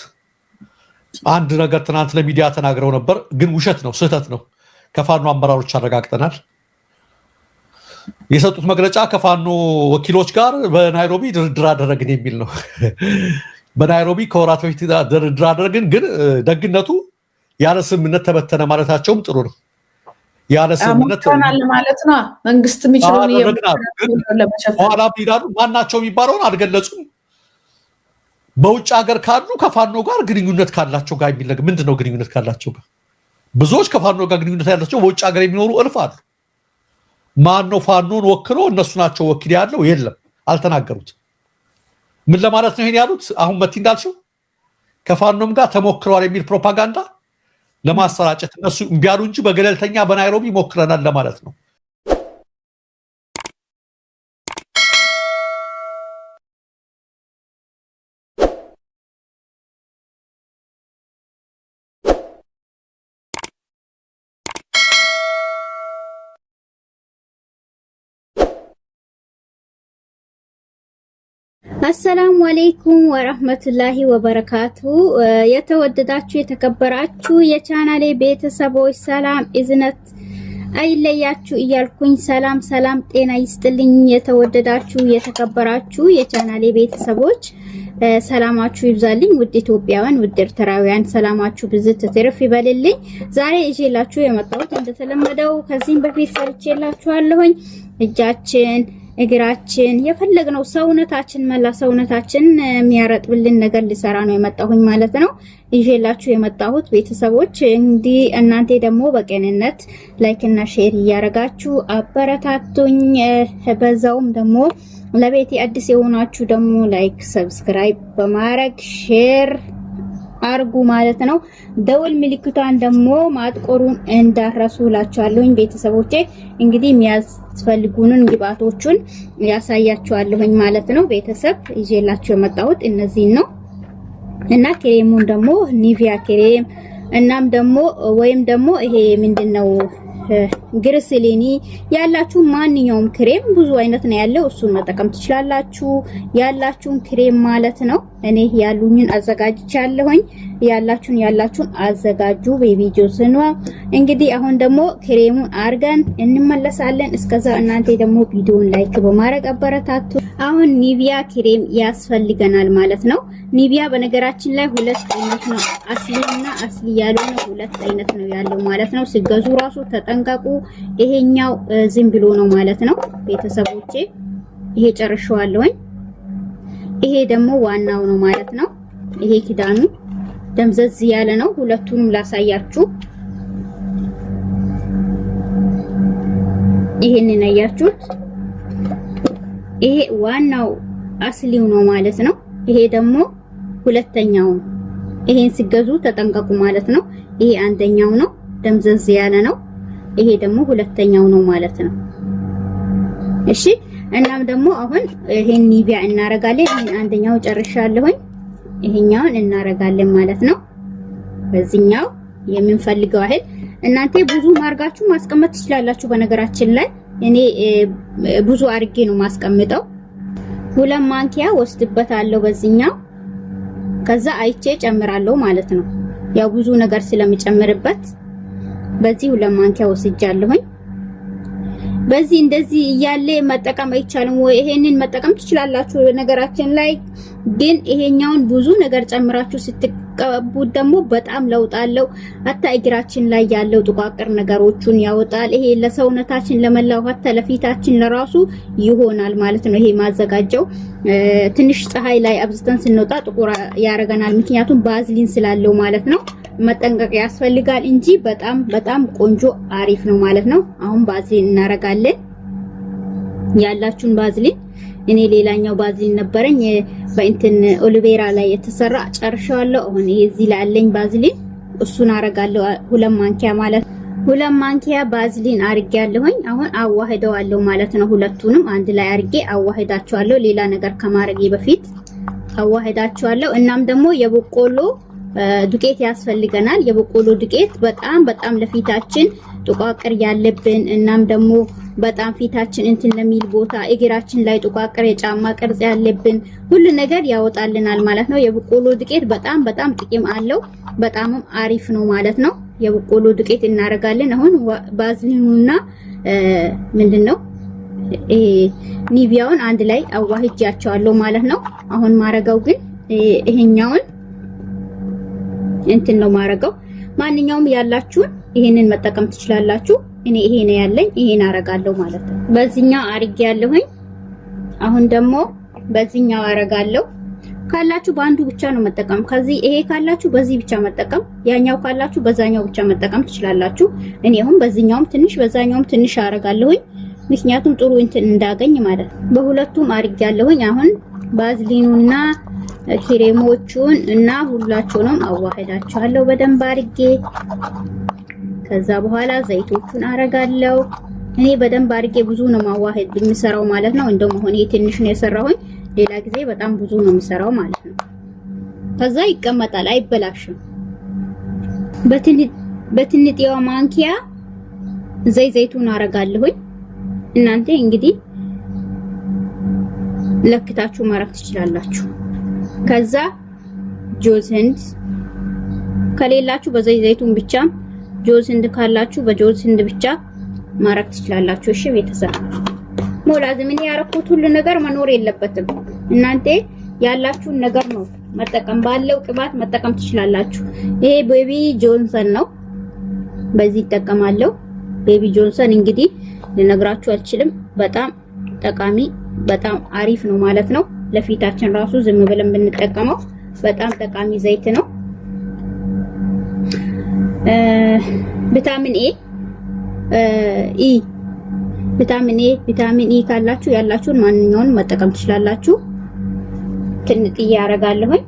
Speaker 1: አንድ ነገር ትናንት ለሚዲያ ተናግረው ነበር። ግን ውሸት ነው፣ ስህተት ነው። ከፋኖ አመራሮች አረጋግጠናል። የሰጡት መግለጫ ከፋኖ ወኪሎች ጋር በናይሮቢ ድርድር አደረግን የሚል ነው። በናይሮቢ ከወራት በፊት ድርድር አደረግን፣ ግን ደግነቱ ያለ ስምምነት ተበተነ ማለታቸውም ጥሩ ነው። ያለ ስምምነት
Speaker 3: ማለት ነው። መንግስት የሚችለውን
Speaker 1: ኋላ ይላሉ። ማናቸው የሚባለውን አልገለጹም። በውጭ ሀገር ካሉ ከፋኖ ጋር ግንኙነት ካላቸው ጋር የሚለግ ምንድነው ግንኙነት ካላቸው ጋር ብዙዎች ከፋኖ ጋር ግንኙነት ያላቸው በውጭ ሀገር የሚኖሩ እልፍ አሉ። ማን ነው ፋኖን ወክሎ እነሱ ናቸው ወኪል ያለው? የለም፣ አልተናገሩት። ምን ለማለት ነው ይሄን ያሉት? አሁን መቲ እንዳልሽው ከፋኖም ጋር ተሞክረዋል የሚል ፕሮፓጋንዳ ለማሰራጨት እነሱ ቢያሉ እንጂ በገለልተኛ በናይሮቢ ሞክረናል ለማለት ነው።
Speaker 8: አሰላሙ አለይኩም ወራህመቱላሂ ወበረካቱ። የተወደዳችሁ የተከበራችሁ የቻናሌ ቤተሰቦች ሰላም እዝነት አይለያችሁ እያልኩኝ ሰላም ጤና ይስጥልኝ። የተወደዳችሁ የተከበራችሁ የቻናሌ ቤተሰቦች ሰላማችሁ ይብዛልኝ። ውድ ኢትዮጵያውያን ውድ ኤርትራውያን ሰላማችሁ ብዝት ትርፍ ይበልልኝ። ዛሬ ይዤላችሁ የመጣሁት እንደተለመደው ከዚህም በፊት ሰርቼላችኋለሁኝ እጃችን እግራችን የፈለግነው ሰውነታችን መላ ሰውነታችን የሚያረጥብልን ነገር ልሰራ ነው የመጣሁኝ ማለት ነው። ይዤላችሁ የመጣሁት ቤተሰቦች እንግዲህ እናንተ ደግሞ በቀንነት ላይክ እና ሼር እያረጋችሁ አበረታቱኝ። በዛውም ደግሞ ለቤቴ አዲስ የሆናችሁ ደግሞ ላይክ ሰብስክራይብ በማድረግ ሼር አርጉ ማለት ነው። ደውል ምልክቷን ደግሞ ማጥቆሩን እንዳረሱላችኋለሁኝ ቤተሰቦቼ። እንግዲህ የሚያስፈልጉንን ግብአቶቹን ያሳያችኋለሁኝ ማለት ነው። ቤተሰብ ይዤላችሁ የመጣሁት እነዚህን ነው እና ክሬሙን ደግሞ ኒቪያ ክሬም እናም ደግሞ ወይም ደግሞ ይሄ ምንድነው ግሪስሊኒ ያላችሁ ማንኛውም ክሬም ብዙ አይነት ነው ያለው። እሱን መጠቀም ትችላላችሁ ያላችሁን ክሬም ማለት ነው። እኔ ያሉኝን አዘጋጅቻለሁኝ። ያላችሁን አዘጋጁ በቪዲዮ ስንዋ። እንግዲህ አሁን ደግሞ ክሬሙን አርገን እንመለሳለን። እስከዛ እናንተ ደግሞ ቪዲዮውን ላይክ በማድረግ አበረታቱ። አሁን ኒቪያ ክሬም ያስፈልገናል ማለት ነው። ኒቪያ በነገራችን ላይ ሁለት አይነት ነው፣ አስሊና አስሊ ያልሆነ ሁለት አይነት ነው ያለው ማለት ነው። ሲገዙ ራሱ ተጠንቀቁ። ይሄኛው ዝም ብሎ ነው ማለት ነው ቤተሰቦቼ። ይሄ ጨርሻለሁኝ። ይሄ ደግሞ ዋናው ነው ማለት ነው። ይሄ ክዳኑ ደምዘዝ ያለ ነው። ሁለቱንም ላሳያችሁ። ይሄንን አያችሁት? ይሄ ዋናው አስሊው ነው ማለት ነው። ይሄ ደግሞ ሁለተኛው ነው። ይሄን ሲገዙ ተጠንቀቁ ማለት ነው። ይሄ አንደኛው ነው፣ ደምዘዝ ያለ ነው። ይሄ ደግሞ ሁለተኛው ነው ማለት ነው። እሺ፣ እናም ደግሞ አሁን ይሄን ኒቪያ እናረጋለን። ይሄን አንደኛው ጨርሻለሁኝ። ይሄኛውን እናረጋለን ማለት ነው። በዚህኛው የምንፈልገው አይደል እናንተ ብዙ ማርጋችሁ ማስቀመጥ ትችላላችሁ። በነገራችን ላይ እኔ ብዙ አርጌ ነው ማስቀምጠው። 2 ማንኪያ ወስድበታለሁ በዚህኛው። ከዛ አይቼ ጨምራለሁ ማለት ነው። ያው ብዙ ነገር ስለምጨምርበት በዚህ 2 ማንኪያ ወስጃለሁኝ። በዚህ እንደዚህ እያለ መጠቀም አይቻልም ወይ? ይሄንን መጠቀም ትችላላችሁ። ነገራችን ላይ ግን ይሄኛውን ብዙ ነገር ጨምራችሁ ስትቀቡት ደግሞ በጣም ለውጥ አለው። አታ እግራችን ላይ ያለው ጥቋቁር ነገሮችን ያወጣል። ይሄ ለሰውነታችን ለመላው አታ ለፊታችን ለራሱ ይሆናል ማለት ነው። ይሄ ማዘጋጀው ትንሽ ፀሐይ ላይ አብዝተን ስንወጣ ጥቁር ያረጋናል። ምክንያቱም ባዝሊን ስላለው ማለት ነው። መጠንቀቅ ያስፈልጋል እንጂ በጣም ቆንጆ አሪፍ ነው ማለት ነው። አሁን ባዝሊን እናረጋለን። ያላችሁን ባዝሊን እኔ ሌላኛው ባዝሊን ነበረኝ በእንትን ኦሊቬራ ላይ የተሰራ ጨርሻለሁ። አሁን ይሄ እዚህ ላይ አለኝ ባዝሊን፣ እሱን አረጋለሁ 2 ማንኪያ ማለት 2 ማንኪያ ባዝሊን አርጌያለሁኝ። አሁን አዋህደዋለሁ ማለት ነው። ሁለቱንም አንድ ላይ አርጌ አዋህዳቸዋለሁ። ሌላ ነገር ከማረጌ በፊት አዋህዳቸዋለሁ። እናም ደግሞ የበቆሎ ዱቄት ያስፈልገናል። የበቆሎ ዱቄት በጣም ለፊታችን ጥቋቁር ያለብን እናም ደግሞ በጣም ፊታችን እንትን ለሚል ቦታ እግራችን ላይ ጥቋቁር የጫማ ቅርጽ ያለብን ሁሉ ነገር ያወጣልናል ማለት ነው። የበቆሎ ዱቄት በጣም ጥቅም አለው። በጣምም አሪፍ ነው ማለት ነው። የበቆሎ ዱቄት እናረጋለን። አሁን ባዝሊኑና ምንድነው ኒቪያውን አንድ ላይ አዋህጃቸዋለሁ ማለት ነው። አሁን ማረጋው ግን ይሄኛውን እንትን ነው ማረጋው። ማንኛውም ያላችሁን ይሄንን መጠቀም ትችላላችሁ። እኔ ይሄ ነው ያለኝ፣ ይሄን አረጋለሁ ማለት ነው። በዚህኛው አርጌ ያለሁኝ። አሁን ደግሞ በዚህኛው አረጋለሁ። ካላችሁ በአንዱ ብቻ ነው መጠቀም። ከዚህ ይሄ ካላችሁ በዚህ ብቻ መጠቀም፣ ያኛው ካላችሁ በዛኛው ብቻ መጠቀም ትችላላችሁ። እኔ አሁን በዚህኛውም ትንሽ በዛኛውም ትንሽ አረጋለሁኝ ምክንያቱም ጥሩ እንትን እንዳገኝ ማለት ነው። በሁለቱም አርጋለሁኝ። አሁን ባዝሊኑና ክሬሞቹን እና ሁላቸውንም አዋህዳቸዋለሁ በደንብ አርጌ። ከዛ በኋላ ዘይቶቹን አረጋለሁ። እኔ በደንብ አርጌ ብዙ ነው ማዋህድ የምሰራው ማለት ነው። እንደውም አሁን ትንሽ ነው የሰራሁኝ፣ ሌላ ጊዜ በጣም ብዙ ነው የምሰራው ማለት ነው። ከዛ ይቀመጣል አይበላሽም። በትንጥያው ማንኪያ ዘይቱን አረጋለሁኝ። እናንተ እንግዲህ ለክታችሁ ማረግ ትችላላችሁ። ከዛ ጆዝ ህንድ ከሌላችሁ ዘይቱን ብቻ፣ ጆዝ ህንድ ካላችሁ በጆዝ ህንድ ብቻ ማረግ ትችላላችሁ። እሺ ቤተሰብ ሞላዝም እኔ ያረኩት ሁሉ ነገር መኖር የለበትም። እናንተ ያላችሁን ነገር ነው መጠቀም፣ ባለው ቅባት መጠቀም ትችላላችሁ። ይሄ ቤቢ ጆንሰን ነው፣ በዚህ ይጠቀማለሁ። ቤቢ ጆንሰን እንግዲህ ልነግራችሁ አልችልም። በጣም ጠቃሚ በጣም አሪፍ ነው ማለት ነው። ለፊታችን ራሱ ዝም ብለን ብንጠቀመው በጣም ጠቃሚ ዘይት ነው። ቪታሚን ቪታሚን ኢ ካላችሁ ያላችሁን ማንኛውን መጠቀም ትችላላችሁ። ትንጥዬ ያረጋለሁኝ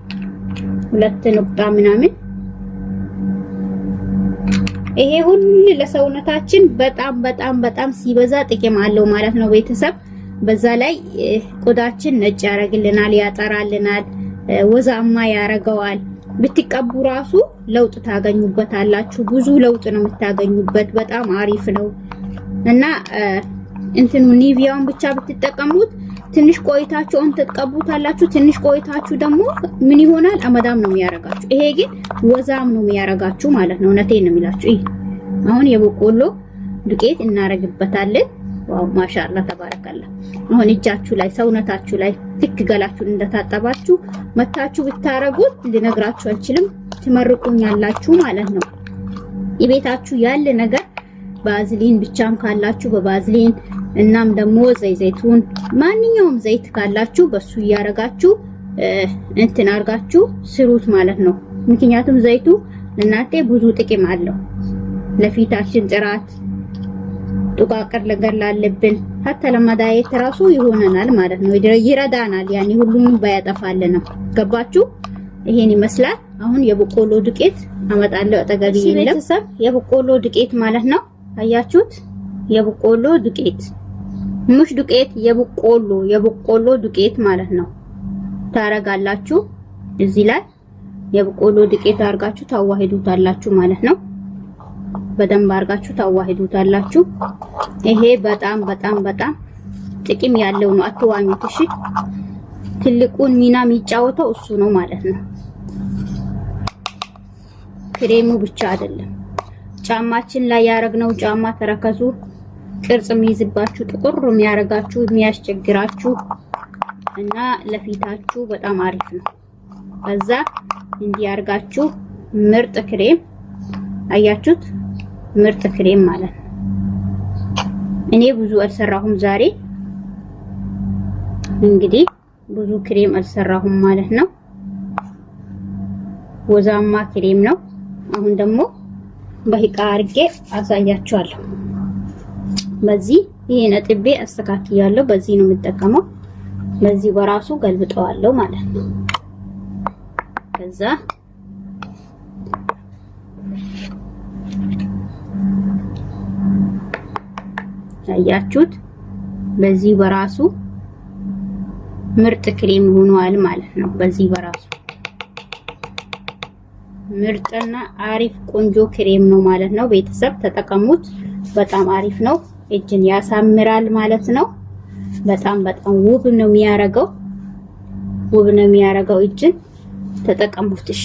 Speaker 8: 2 ንቁጣ ምናምን። ይሄ ሁሉ ለሰውነታችን በጣም በጣም በጣም ሲበዛ ጥቅም አለው ማለት ነው ቤተሰብ። በዛ ላይ ቆዳችን ነጭ ያረግልናል፣ ያጠራልናል፣ ወዛማ ያረጋዋል። ብትቀቡ ራሱ ለውጥ ታገኙበታላችሁ። ብዙ ለውጥ ነው የምታገኙበት። በጣም አሪፍ ነው እና እንትኑ ኒቪያውን ብቻ ብትጠቀሙት ትንሽ ቆይታችሁ ተቀቡታላችሁ። ትንሽ ቆይታችሁ ደግሞ ምን ይሆናል? አመዳም ነው የሚያረጋችሁ። ይሄ ግን ወዛም ነው የሚያረጋችሁ ማለት ነው። እውነቴን ነው የሚላችሁ። አሁን የበቆሎ ዱቄት እናረግበታለን። ዋው ማሻአላ ተባረከላ። አሁን እጃችሁ ላይ ሰውነታችሁ ላይ ልክ ገላችሁን እንደታጠባችሁ መታችሁ ብታረጉት ልነግራችሁ አልችልም፣ ትመርቁኛላችሁ ማለት ነው። የቤታችሁ ያለ ነገር ባዝሊን ብቻም ካላችሁ በባዝሊን እናም ደግሞ ዘይቱን ማንኛውም ዘይት ካላችሁ በሱ ያረጋችሁ እንትን አርጋችሁ ስሩት ማለት ነው። ምክንያቱም ዘይቱ ለናቴ ብዙ ጥቅም አለው። ለፊታችን ጥራት ጥቋቁር ነገር ላለብን ሀታ ለማዳየት ራሱ ይሆነናል ማለት ነው። ይረዳናል። ያኒ ሁሉንም ባያጠፋልን ነው። ገባችሁ? ይሄን ይመስላል። አሁን የበቆሎ ዱቄት አመጣለሁ። አጠገቢ የለም የበቆሎ ዱቄት ማለት ነው። አያችሁት? የበቆሎ ዱቄት ሙሽ ዱቄት የበቆሎ ዱቄት ማለት ነው። ታረጋላችሁ እዚህ ላይ የበቆሎ ዱቄት አርጋችሁ ታዋሂዱታላችሁ ማለት ነው። በደንብ አርጋችሁ ታዋሂዱታላችሁ። ይሄ በጣም በጣም በጣም ጥቅም ያለው ነው። አትዋኙት እሺ። ትልቁን ሚና የሚጫወተው እሱ ነው ማለት ነው። ክሬሙ ብቻ አይደለም። ጫማችን ላይ ያረግነው ጫማ ተረከዙ ቅርጽ የሚይዝባችሁ ጥቁር የሚያረጋችሁ የሚያስቸግራችሁ እና ለፊታችሁ በጣም አሪፍ ነው። ከዛ እንዲያርጋችሁ ምርጥ ክሬም አያችሁት? ምርጥ ክሬም ማለት ነው። እኔ ብዙ አልሰራሁም ዛሬ እንግዲህ ብዙ ክሬም አልሰራሁም ማለት ነው። ወዛማ ክሬም ነው። አሁን ደግሞ በሂቃ አርጌ አሳያችኋለሁ። በዚህ ይሄን አጥቤ አስተካክያለሁ። በዚህ ነው የምጠቀመው። በዚህ በራሱ ገልብጠዋለሁ ማለት ነው። ከዛ አያችሁት? በዚህ በራሱ ምርጥ ክሬም ሆኗል ማለት ነው። በዚህ በራሱ ምርጥና አሪፍ ቆንጆ ክሬም ነው ማለት ነው። ቤተሰብ ተጠቀሙት። በጣም አሪፍ ነው። እጅን ያሳምራል ማለት ነው። በጣም በጣም ውብ ነው የሚያረጋው እጅን ተጠቀሙት። እሺ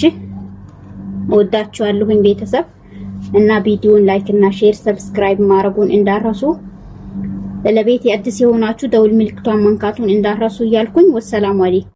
Speaker 8: ወዳችኋለሁኝ ቤተሰብ እና ቪዲዮን ላይክ እና ሼር ሰብስክራይብ ማድረጉን እንዳረሱ። ለቤት አዲስ የሆናችሁ ደውል ምልክቷን መንካቱን እንዳረሱ እያልኩኝ ወሰላሙ አለይኩም።